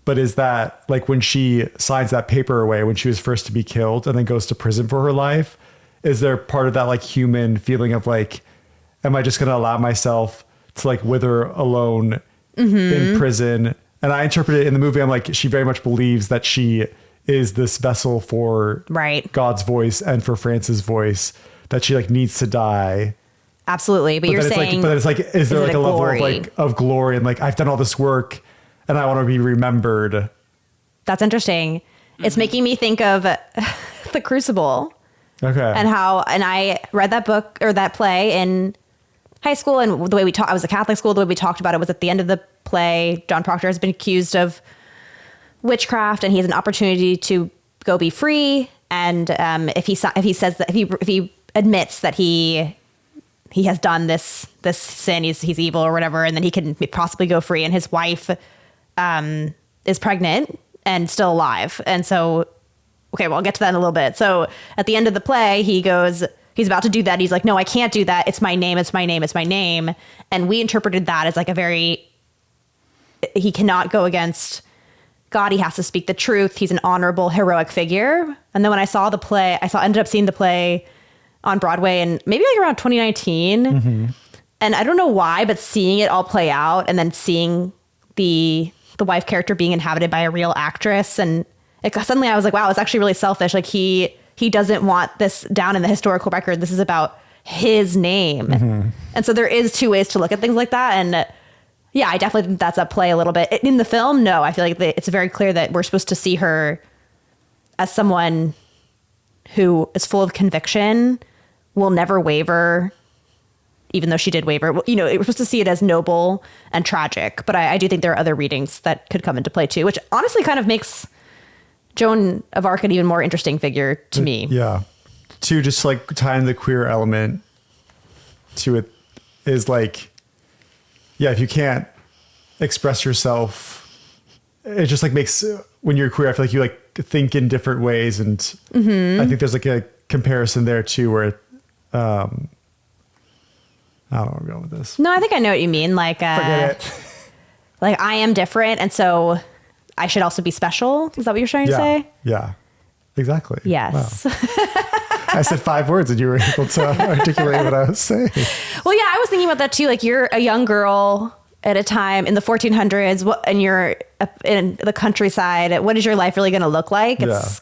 But is that like when she signs that paper away when she was first to be killed and then goes to prison for her life? Is there part of that like human feeling of like, am I just going to allow myself to like wither alone in prison? And I interpret it in the movie, I'm like, she very much believes that she is this vessel for God's voice and for France's voice, that she like needs to die Absolutely. But you're saying, but it's like, is there like a level glory? of like of glory and like I've done all this work and I want to be remembered? That's interesting. It's making me think of The Crucible. Okay. And I read that book or that play in high school, and the way I was a Catholic school, the way we talked about it was at the end of the play, John Proctor has been accused of witchcraft and he has an opportunity to go be free. And if he says that, if he admits that he has done this sin, he's evil or whatever, and then he can possibly go free. And his wife is pregnant and still alive. And so, okay, well, I'll get to that in a little bit. So at the end of the play, he's about to do that. He's like, no, I can't do that. It's my name. It's my name. It's my name. And we interpreted that as like he cannot go against God. He has to speak the truth. He's an honorable, heroic figure. And then when I saw the play, ended up seeing the play on Broadway in maybe like around 2019. Mm-hmm. And I don't know why, but seeing it all play out and then seeing the wife character being inhabited by a real actress, and suddenly I was like, wow, it's actually really selfish. Like he doesn't want this down in the historical record. This is about his name. Mm-hmm. And so there is two ways to look at things like that. And yeah, I definitely think that's at play a little bit. In the film, no, I feel like it's very clear that we're supposed to see her as someone who is full of conviction, will never waver, even though she did waver. We're supposed to see it as noble and tragic. But I do think there are other readings that could come into play too, which honestly kind of makes Joan of Arc an even more interesting figure to me. Yeah. To just like tying the queer element to it is like, yeah, if you can't express yourself, it just like makes, when you're queer, I feel like you like think in different ways. And I think there's like a comparison there too, where I don't know where I'm going with this. No, I think I know what you mean. Like, Forget it. Like I am different. And so I should also be special. Is that what you're trying to say? Yeah, exactly. Yes. Wow. I said 5 words and you were able to articulate what I was saying. Well, yeah, I was thinking about that too. Like you're a young girl at a time in the 1400s and you're in the countryside. What is your life really going to look like? It's,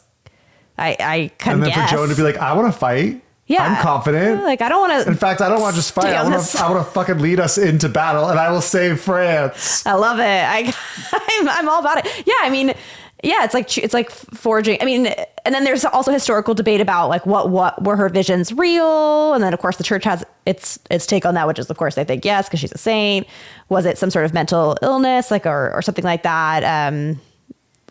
I kind of guess. And then for Joan to be like, I want to fight. Yeah. I'm confident. Like, I don't want to. In fact, I don't want to just fight. I want to fucking lead us into battle and I will save France. I love it. I'm all about it. Yeah. I mean, yeah, it's like forging. I mean, and then there's also historical debate about like what were her visions real? And then of course the church has its take on that, which is of course they think yes, because she's a saint. Was it some sort of mental illness, like or something like that?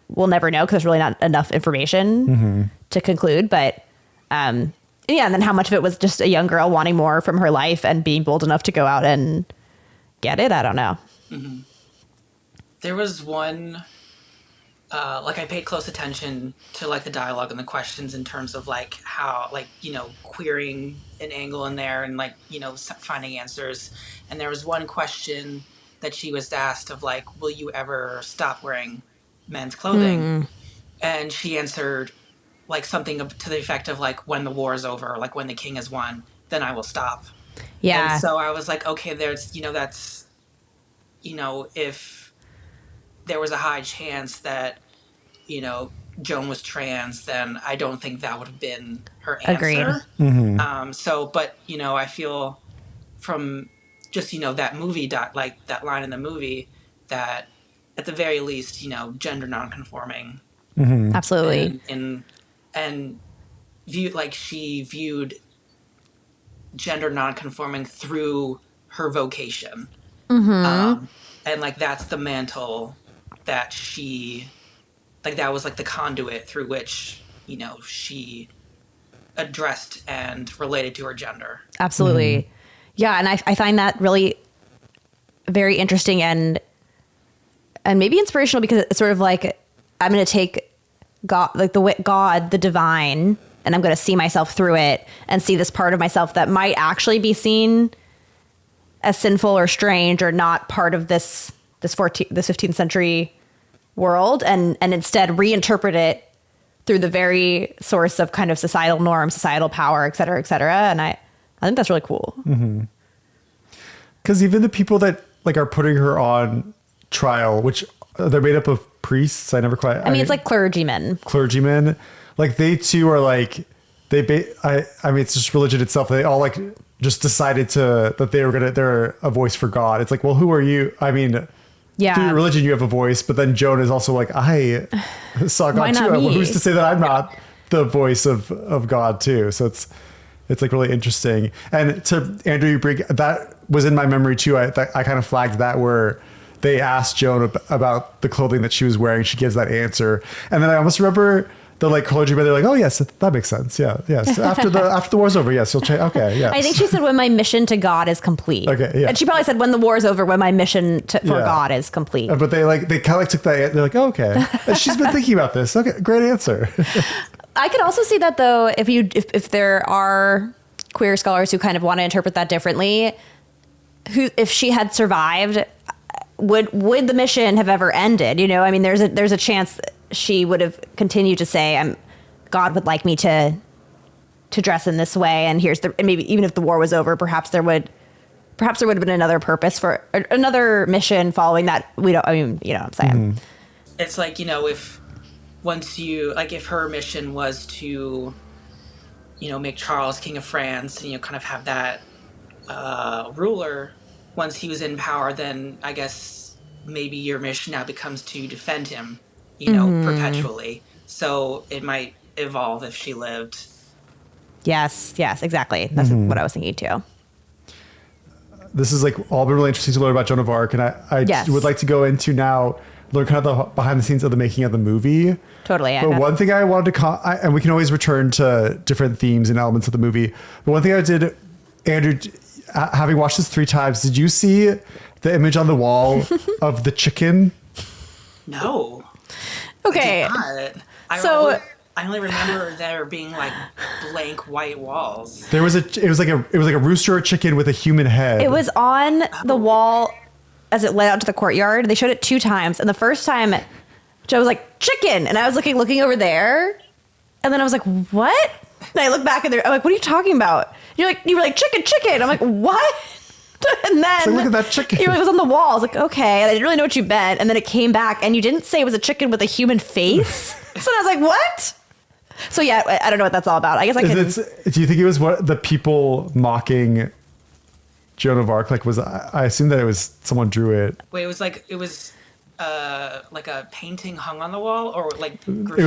We'll never know because there's really not enough information to conclude. But yeah, and then how much of it was just a young girl wanting more from her life and being bold enough to go out and get it? I don't know. Mm-hmm. There was one. Like I paid close attention to like the dialogue and the questions in terms of like how like, queering an angle in there and like, finding answers. And there was one question that she was asked of like, will you ever stop wearing men's clothing? And she answered like something to the effect of like, when the war is over, like when the king has won, then I will stop. Yeah. And so I was like, okay, there's, that's, if there was a high chance that, Joan was trans, then I don't think that would have been her answer. Agreed. But, I feel from just, that movie, like that line in the movie, that at the very least, gender nonconforming. Absolutely. And she viewed gender nonconforming through her vocation. And like, that's the mantle that she, like, that was like the conduit through which, she addressed and related to her gender. Absolutely. Yeah. And I find that really very interesting and maybe inspirational because it's sort of like, I'm going to take God, like the divine, and I'm going to see myself through it and see this part of myself that might actually be seen as sinful or strange or not part of this 15th century world, and instead reinterpret it through the very source of kind of societal norms, societal power, et cetera, et cetera. And I think that's really cool. Because even the people that like are putting her on trial, which they're made up of priests. I mean, it's like clergymen, like they too are like, I mean, it's just religion itself. They all like just decided that they're a voice for God. It's like, well, who are you? I mean, Yeah. through your religion, you have a voice, but then Joan is also like, I saw God Why too. not Well, me? who's to say that I'm not the voice of God too? So it's like really interesting. And to Andrew, you bring that was in my memory too. I kind of flagged that where they asked Joan about the clothing that she was wearing. She gives that answer, and then I almost remember the like clergyman. They're like, "Oh yes, that makes sense. Yeah, yes. After the war's over, yes, you'll change. Okay, yeah." I think she said when my mission to God is complete. Okay, yeah. And she probably said when the war is over, when my mission for God is complete. But they kind of like took that. They're like, oh, "Okay, and she's been thinking about this. Okay, great answer." I could also see that though, if there are queer scholars who kind of want to interpret that differently, if she had survived, would the mission have ever ended? You know, I mean, there's a chance she would have continued to say, God would like me to dress in this way, and maybe even if the war was over, perhaps there would have been another purpose for another mission following that. You know what I'm saying? Mm-hmm. It's like, if her mission was to, make Charles King of France, and, kind of have that ruler once he was in power, then I guess maybe your mission now becomes to defend him, perpetually. So it might evolve if she lived. Yes, exactly. That's what I was thinking too. This is like all been really interesting to learn about Joan of Arc, and I Yes. would like to go into now learn kind of the behind the scenes of the making of the movie. Totally. But one thing I wanted to and we can always return to different themes and elements of the movie. But one thing I did, Andrew, having watched this 3 times, did you see the image on the wall of the chicken? No. Okay. I only remember there being like blank white walls. It was like a rooster or chicken with a human head. It was on the wall as it led out to the courtyard. They showed it 2 times, and the first time Joe was like, chicken, and I was looking over there, and then I was like, what? And I look back, and I'm like, what are you talking about? You were like chicken. I'm like, what? And then so look at that chicken. It was on the wall. I was like, okay. And I didn't really know what you meant. And then it came back, and you didn't say it was a chicken with a human face. So I was like, what? So yeah, I don't know what that's all about. I guess do you think it was what the people mocking Joan of Arc? Like, I assume that it was someone drew it. Wait, it was like a painting hung on the wall, or like graffiti? It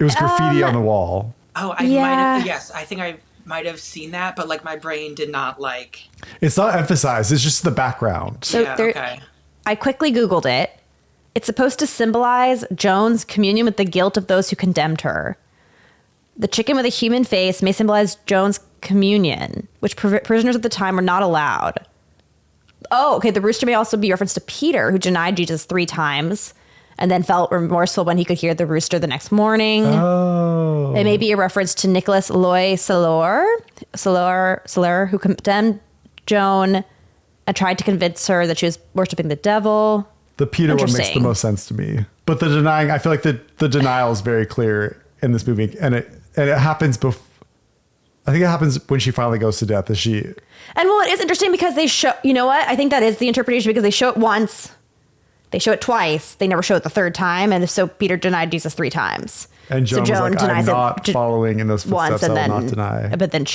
was graffiti on the wall. Oh, I might have. Yes, I think I might have seen that, but like my brain did not like. It's not emphasized. It's just the background. So okay. I quickly Googled it. It's supposed to symbolize Joan's communion with the guilt of those who condemned her. The chicken with a human face may symbolize Joan's communion, which prisoners at the time were not allowed. Oh, okay. The rooster may also be reference to Peter, who denied Jesus 3 times and then felt remorseful when he could hear the rooster the next morning. Oh. It may be a reference to Nicholas Loy Salor, who condemned Joan and tried to convince her that she was worshiping the devil. The Peter one makes the most sense to me. But the denying, I feel like the denial is very clear in this movie. And it happens I think it happens when she finally goes to death. And well, it is interesting because they show, you know what? I think that is the interpretation because they show it once, they show it twice, they never show it the 3rd time. And so Peter denied Jesus 3 times. And Joan was like, I'm not following in those footsteps, I will not deny. But then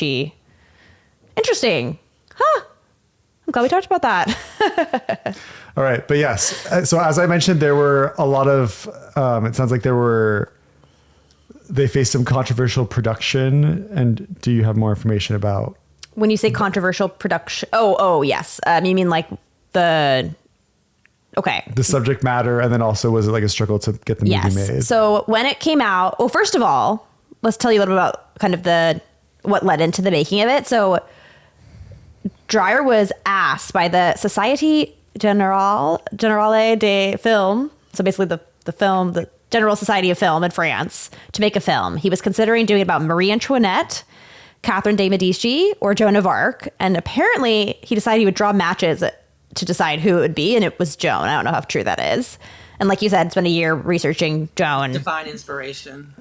interesting. Huh. I'm glad we talked about that. All right. But yes. So as I mentioned, there were a lot of, it sounds like they faced some controversial production. And do you have more information about? When you say controversial production, oh yes. You mean like the subject matter, and then also was it like a struggle to get the movie made? So when it came out, well, first of all, let's tell you a little bit about kind of what led into the making of it. So Dreyer was asked by the Société Générale de Film, so basically the General Society of Film in France, to make a film. He was considering doing it about Marie Antoinette, Catherine de Medici, or Joan of Arc. And apparently he decided he would draw matches to decide who it would be. And it was Joan. I don't know how true that is. And like you said, spent a year researching Joan. Divine inspiration.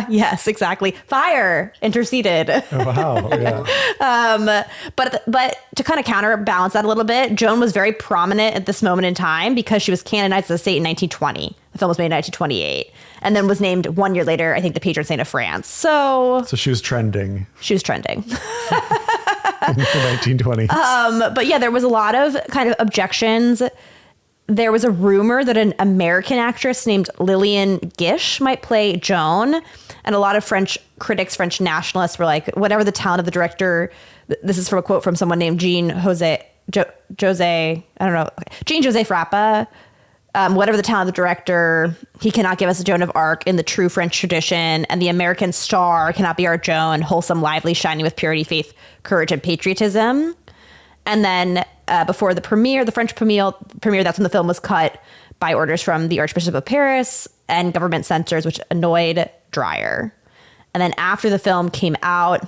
Yes, exactly. Fire interceded. Oh, wow. Yeah. But to kind of counterbalance that a little bit, Joan was very prominent at this moment in time because she was canonized as a saint in 1920. The film was made in 1928 and then was named 1 year later, I think, the patron saint of France. So she was trending. She was trending. 1920s. But yeah, there was a lot of kind of objections. There was a rumor that an American actress named Lillian Gish might play Joan. And a lot of French critics, French nationalists were like, whatever the talent of the director, this is from a quote from someone named Jean Jose Frappa. Whatever the talent of the director, he cannot give us a Joan of Arc in the true French tradition, and the American star cannot be our Joan, wholesome, lively, shining with purity, faith, courage, and patriotism. And then before the French premiere, that's when the film was cut by orders from the Archbishop of Paris and government censors, which annoyed Dreyer. And then after the film came out,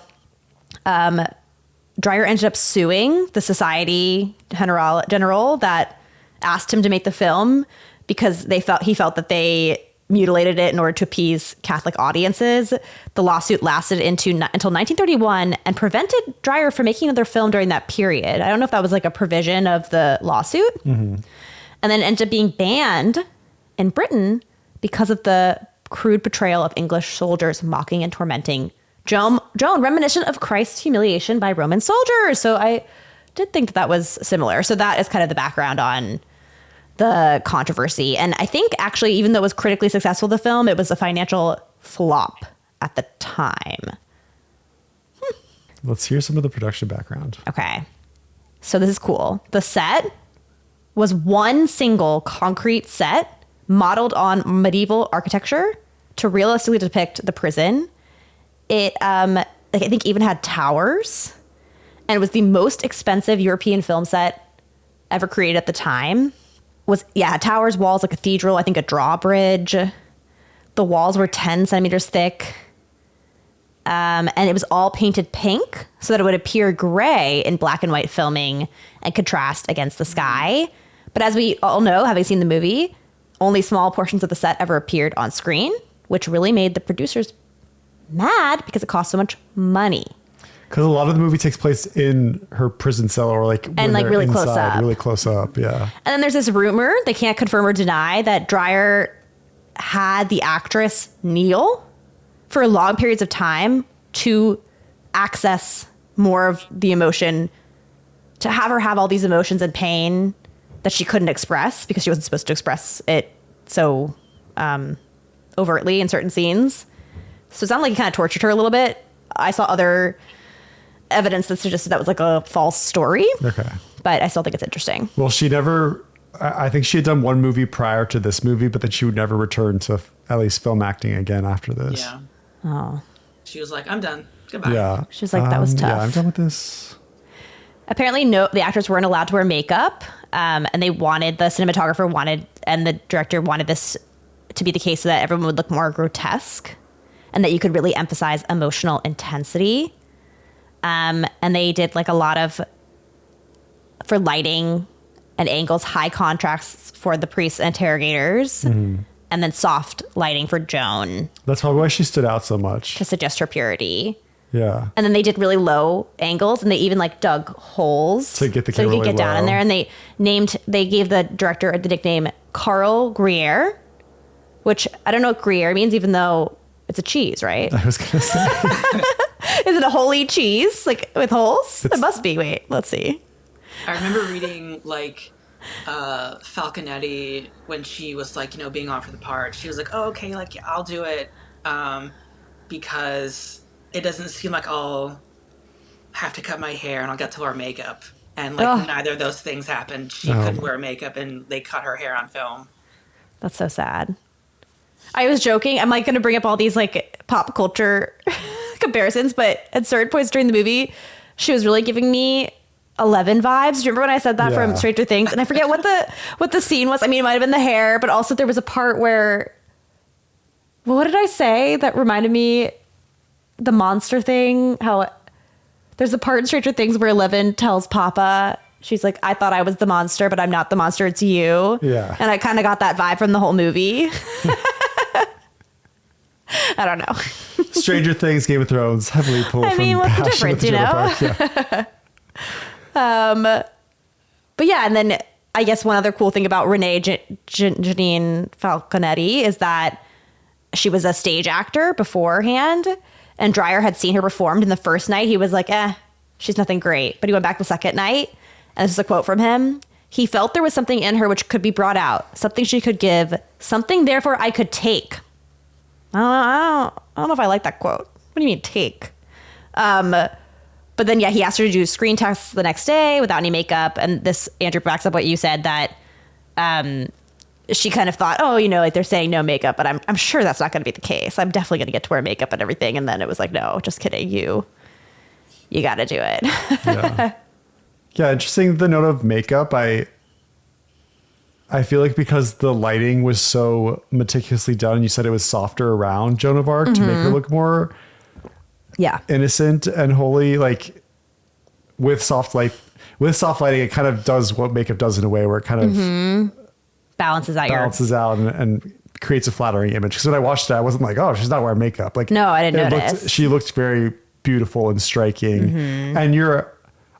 Dreyer ended up suing the Society General that asked him to make the film because he felt that they mutilated it in order to appease Catholic audiences. The lawsuit lasted until 1931 and prevented Dreyer from making another film during that period. I don't know if that was like a provision of the lawsuit. Mm-hmm. And then ended up being banned in Britain because of the crude portrayal of English soldiers mocking and tormenting Joan, reminiscent of Christ's humiliation by Roman soldiers. So I did think that was similar. So that is kind of the background on the controversy. And I think actually, even though it was critically successful, the film, it was a financial flop at the time. Let's hear some of the production background. Okay. So this is cool. The set was one single concrete set modeled on medieval architecture to realistically depict the prison. It, I think even had towers, and it was the most expensive European film set ever created at the time. Towers, walls, a cathedral, I think a drawbridge. The walls were 10 centimeters thick. And it was all painted pink so that it would appear gray in black and white filming and contrast against the sky. But as we all know, having seen the movie, only small portions of the set ever appeared on screen, which really made the producers mad because it cost so much money. Because a lot of the movie takes place in her prison cell or really close up. Really close up, yeah. And then there's this rumor, they can't confirm or deny, that Dreyer had the actress kneel for long periods of time to access more of the emotion, to have her have all these emotions and pain that she couldn't express because she wasn't supposed to express it so overtly in certain scenes. So it sounded like he kind of tortured her a little bit. I saw other evidence that suggested that was like a false story. Okay. But I still think it's interesting. Well, I think she had done one movie prior to this movie, but then she would never return to at least film acting again after this. Yeah. Oh. She was like, I'm done. Goodbye. Yeah. She was like, that was tough. Yeah, I'm done with this. Apparently, the actors weren't allowed to wear makeup. And the cinematographer and the director wanted this to be the case so that everyone would look more grotesque and that you could really emphasize emotional intensity. And they did like a lot of, for lighting and angles, high contrasts for the priests and interrogators, and then soft lighting for Joan. That's probably why she stood out so much. To suggest her purity. Yeah. And then they did really low angles, and they even like dug holes to get the camera so you could get down low. in there. And they gave the director the nickname Carl Gruyere, which I don't know what Gruyere means, even though it's a cheese, right? I was going to say. Is it a holy cheese, like with holes? It must be. Wait, let's see. I remember reading like Falconetti when she was like, being offered the part. She was like, "Oh, okay, like I'll do it because it doesn't seem like I'll have to cut my hair and I'll get to wear makeup." And like neither of those things happened. She couldn't wear makeup, and they cut her hair on film. That's so sad. I was joking. I'm like going to bring up all these like pop culture comparisons, but at certain points during the movie, she was really giving me 11 vibes. Do you remember when I said that from Stranger Things? And I forget what the scene was. I mean, it might have been the hair, but also there was a part where, what did I say that reminded me the monster thing? How there's a part in Stranger Things where 11 tells Papa, she's like, "I thought I was the monster, but I'm not the monster. It's you." Yeah. And I kind of got that vibe from the whole movie. I don't know. Stranger Things, Game of Thrones, heavily pulled from what's the Passion difference, of the Joan of Arc. But yeah, and then I guess one other cool thing about Renée Jeanne Falconetti is that she was a stage actor beforehand, and Dreyer had seen her performed in the first night. He was like, she's nothing great. But he went back the second night, and this is a quote from him. He felt there was something in her which could be brought out, something she could give, something therefore I could take. I don't know if I like that quote. What do you mean take? But then, yeah, he asked her to do screen tests the next day without any makeup. And this, Andrew, backs up what you said, that she kind of thought, oh, like they're saying no makeup, but I'm sure that's not going to be the case. I'm definitely going to get to wear makeup and everything. And then it was like, no, just kidding. You got to do it. Yeah, interesting. The note of makeup. I feel like because the lighting was so meticulously done, you said it was softer around Joan of Arc to make her look more innocent and holy. Like with soft lighting, it kind of does what makeup does in a way where it kind of balances out and creates a flattering image. Because when I watched it, I wasn't like, oh, she's not wearing makeup. Like, no, I didn't notice. She looked very beautiful and striking. And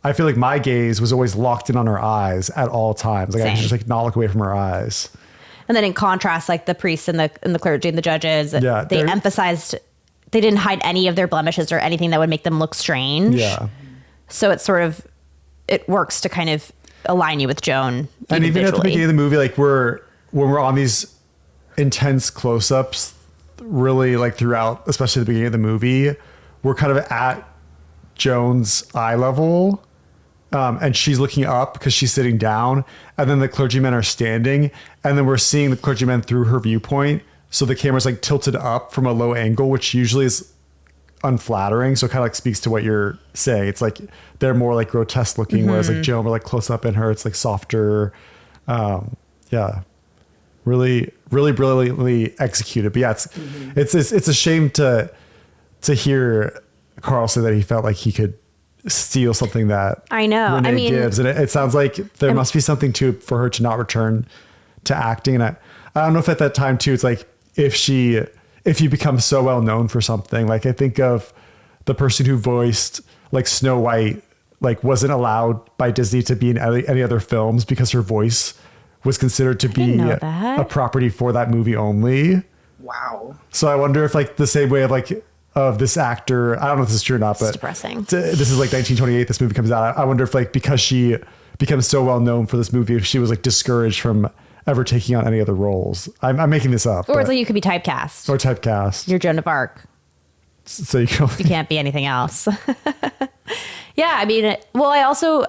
I feel like my gaze was always locked in on her eyes at all times. Like I could just like not look away from her eyes. And then in contrast, like the priests and the clergy and the judges, they emphasized, they didn't hide any of their blemishes or anything that would make them look strange. Yeah. So it's it works to kind of align you with Joan. And even at the beginning of the movie, like when we're on these intense close-ups, really like throughout, especially the beginning of the movie, we're kind of at Joan's eye level. And she's looking up because she's sitting down, and then the clergymen are standing, and then we're seeing the clergymen through her viewpoint. So the camera's like tilted up from a low angle, which usually is unflattering. So it kind of like speaks to what you're saying. It's like they're more like grotesque looking, whereas like Joan, we're like close up in her, it's like softer. Really, really brilliantly executed. But yeah, it's a shame to hear Carl say that he felt like he could steal something that I know Renée gives, and it sounds like there must be something for her to not return to acting. And I don't know if at that time too, it's like if you become so well known for something, like I think of the person who voiced like Snow White, like wasn't allowed by Disney to be in any other films because her voice was considered to be a property for that movie only. Wow. So I wonder if like the same way of this actor, I don't know if this is true or not, but depressing. This is like 1928, this movie comes out. I wonder if like, because she becomes so well known for this movie, if she was like discouraged from ever taking on any other roles. I'm making this up. Or it's like you could be typecast. Or typecast. You're Joan of Arc. So you can't be anything else. Yeah, I mean, well,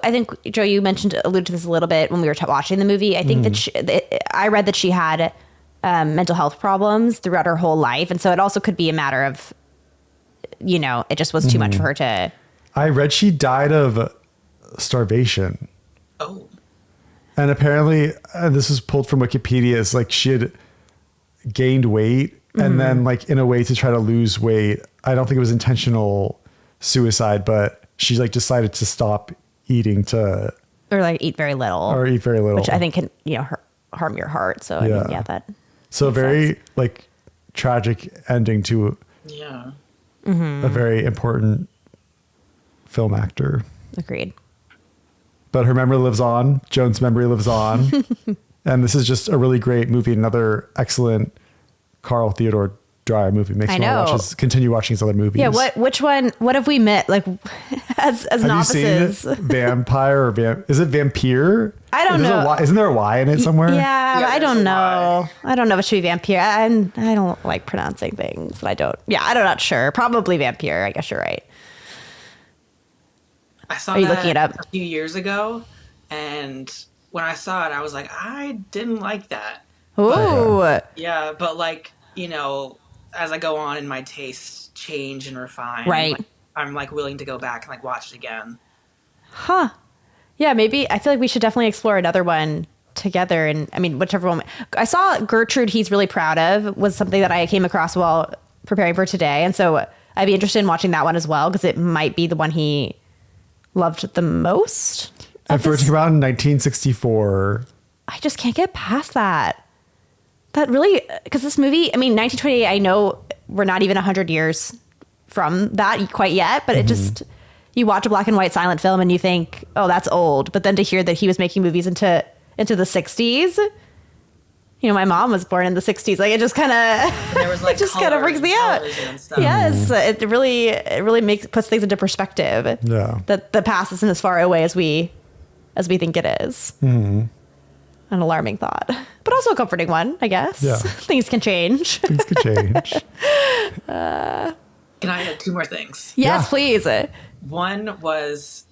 I think, Joe, you alluded to this a little bit when we were watching the movie. I think that I read that she had mental health problems throughout her whole life. And so it also could be a matter of, it just was too much for her to. I read she died of starvation. Oh. And apparently, this was pulled from Wikipedia, is like she had gained weight and then like in a way to try to lose weight. I don't think it was intentional suicide, but she like decided to stop eating or like eat very little, which I think can, harm your heart. So I mean, that. So very sense. Like tragic ending to a very important film actor. Agreed. But her memory lives on. Joan's memory lives on. And this is just a really great movie. Another excellent Carl Theodor Dreyer movie. Makes me want to continue watching his other movies. Yeah. Which one? What have we met? Like as novices? Have you seen Vampire or is it Vampire? I don't know. Isn't there a Y in it somewhere? Yeah, I don't know. I don't know if it should be Vampire. I don't like pronouncing things. I'm not sure. Probably Vampire. I guess you're right. I saw looking it up? A few years ago, and when I saw it, I was like, I didn't like that. Ooh. Yeah, but like, as I go on and my tastes change and refine, right? I'm like willing to go back and like watch it again. Huh. Yeah, maybe. I feel like we should definitely explore another one together. And I mean, whichever one. I saw Gertrude, He's Really Proud Of, was something that I came across while preparing for today. And so I'd be interested in watching that one as well, because it might be the one he loved the most. And for it to come out in 1964. I just can't get past that. That really, because this movie, I mean, 1928, I know we're not even 100 years from that quite yet, but it just, you watch a black and white silent film and you think, oh, that's old. But then to hear that he was making movies into the 60s, my mom was born in the 60s. Like it just kind of, There was like it just kind of freaks me out. and stuff. Yes, it really puts things into perspective. Yeah. That the past isn't as far away as we think it is. An alarming thought, but also a comforting one, I guess. Yeah. Things can change. Things could change. Can I add two more things? Yes, Yeah. please. One was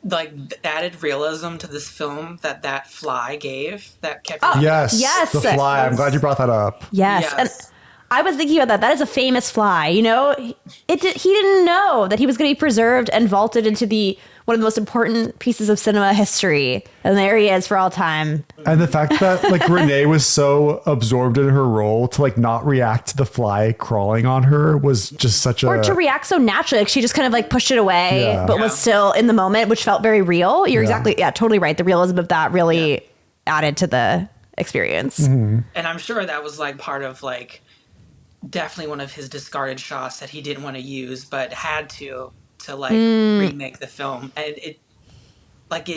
like the added realism to this film that fly gave that kept. Yes. Yes. The fly. I'm glad you brought that up. Yes. And I was thinking about that. That is a famous fly. He didn't know that he was going to be preserved and vaulted into one of the most important pieces of cinema history. And there he is for all time. And the fact that like Renée was so absorbed in her role to like not react to the fly crawling on her was just such Or to react so naturally. Like she just kind of like pushed it away, but was still in the moment, which felt very real. You're totally right. The realism of that really added to the experience. And I'm sure that was like part of like definitely one of his discarded shots that he didn't want to use, but had to like remake the film. And it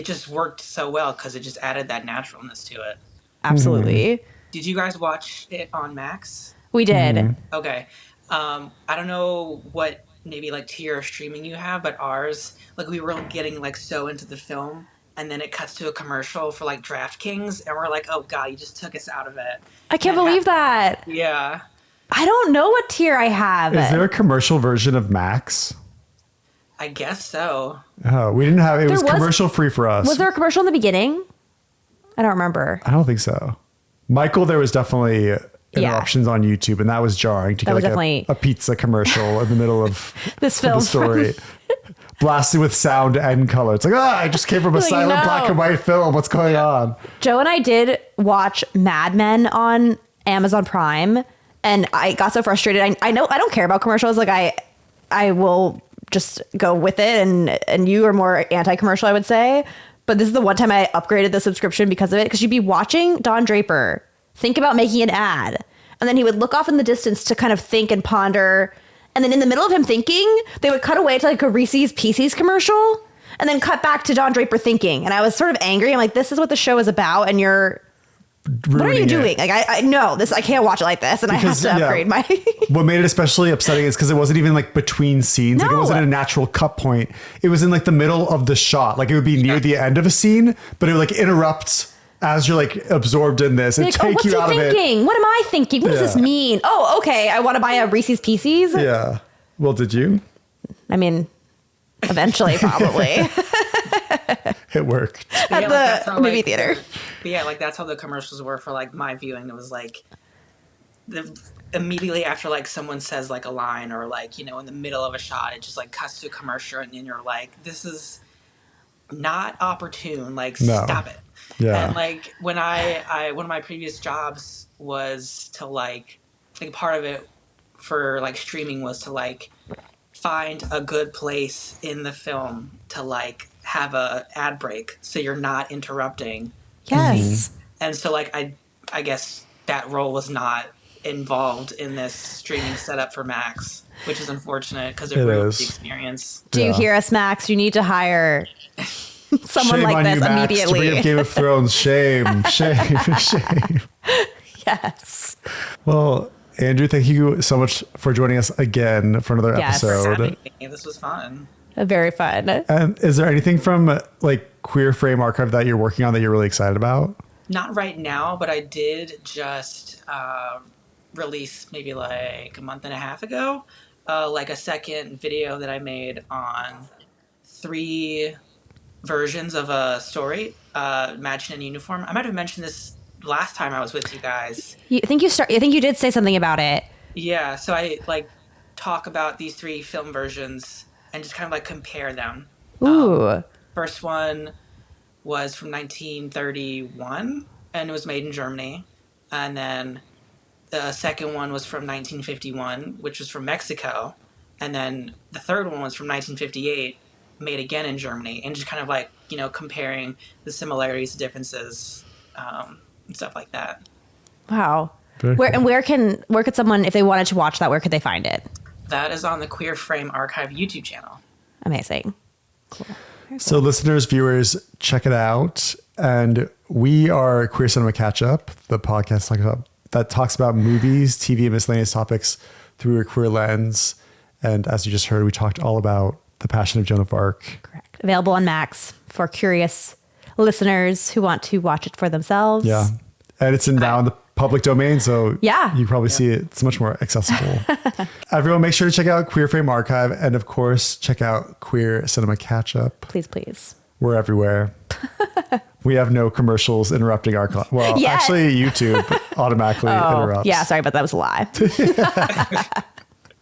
just worked so well because it just added that naturalness to it. Absolutely. Did you guys watch it on Max? We did. Okay. I don't know what maybe like tier of streaming you have, but ours, like we were getting like so into the film and then it cuts to a commercial for like DraftKings and we're like, oh God, you just took us out of it. I can't believe that. Yeah. I don't know what tier I have. Is there a commercial version of Max? I guess so. Oh, we didn't have it. It was was- commercial free for us. Was there a commercial in the beginning? I don't remember. I don't think so. Michael, there was definitely interruptions on YouTube, and that was jarring to That get was like definitely- a pizza commercial in the middle of This the film. story. Blasted with sound and color. It's like, I just came from a Like, silent no. black and white film. What's going on? Joe and I did watch Mad Men on Amazon Prime, and I got so frustrated. I know I don't care about commercials. Like I will just go with it, and you are more anti-commercial, I would say. But this is the one time I upgraded the subscription because of it. Because you'd be watching Don Draper think about making an ad, and then he would look off in the distance to kind of think and ponder. And then in the middle of him thinking, they would cut away to like a Reese's Pieces commercial, and then cut back to Don Draper thinking. And I was sort of angry. I'm like, this is what the show is about, and what are you doing? Like, I know this. I can't watch it like this, and Because, I have to upgrade my. What made it especially upsetting is because it wasn't even like between scenes. Like it No. wasn't a natural cut point. It was in like the middle of the shot. Like it would be near the end of a scene, but it would like interrupt as you're like absorbed in this and Like, take what's you he out of it. thinking? What am I thinking? What does this Yeah. mean? Oh, okay. I want to buy a Reese's Pieces. Yeah. Well, did you? I mean, eventually, probably It worked. at that's the how, movie like, theater. Yeah, like that's how the commercials were for like my viewing. It was like immediately after like someone says like a line or like, in the middle of a shot, it just like cuts to a commercial and then you're like, this is not opportune. Like, No. stop it. Yeah. And like when I one of my previous jobs was to like part of it for like streaming was to like find a good place in the film to like have a ad break so you're not interrupting. Yes. And so like I guess that role was not involved in this streaming setup for Max, which is unfortunate because it ruined is. the experience. Do you Yeah. hear us, Max? You need to hire someone Shame like on this you, Max, immediately. to bring up Game of Thrones. Shame, shame. Yes. Well, Andrew, thank you so much for joining us again for another Yes. episode. Having me. This was fun. Very fun. And is there anything from like Queer Frame Archive that you're working on that you're really excited about? Not right now, but I did just release maybe like a month and a half ago, like a second video that I made on 3 versions of a story, Imagine in Uniform. I might have mentioned this last time I was with you guys. I think you did say something about it. Yeah, so I like talk about these 3 film versions and just kind of like compare them. Ooh. First one was from 1931 and it was made in Germany. And then the second one was from 1951, which was from Mexico. And then the third one was from 1958, made again in Germany. And just kind of like, comparing the similarities, differences, and stuff like that. Wow. Very Where cool. and where could someone, if they wanted to watch that, where could they find it? That is on the Queer Frame Archive YouTube channel. Amazing. Cool. So listeners, viewers, check it out. And we are Queer Cinema Catchup, the podcast that talks about movies, TV, and miscellaneous topics through a queer lens. And as you just heard, we talked all about The Passion of Joan of Arc. Correct. Available on Max for curious listeners who want to watch it for themselves. Yeah. And it's now in the public domain, so yeah, you probably see it. It's much more accessible. Everyone, make sure to check out Queer Frame Archive. And of course, check out Queer Cinema Catchup. Please, please. We're everywhere. We have no commercials interrupting our well, actually YouTube automatically interrupts. Yeah, sorry, but that was a lie.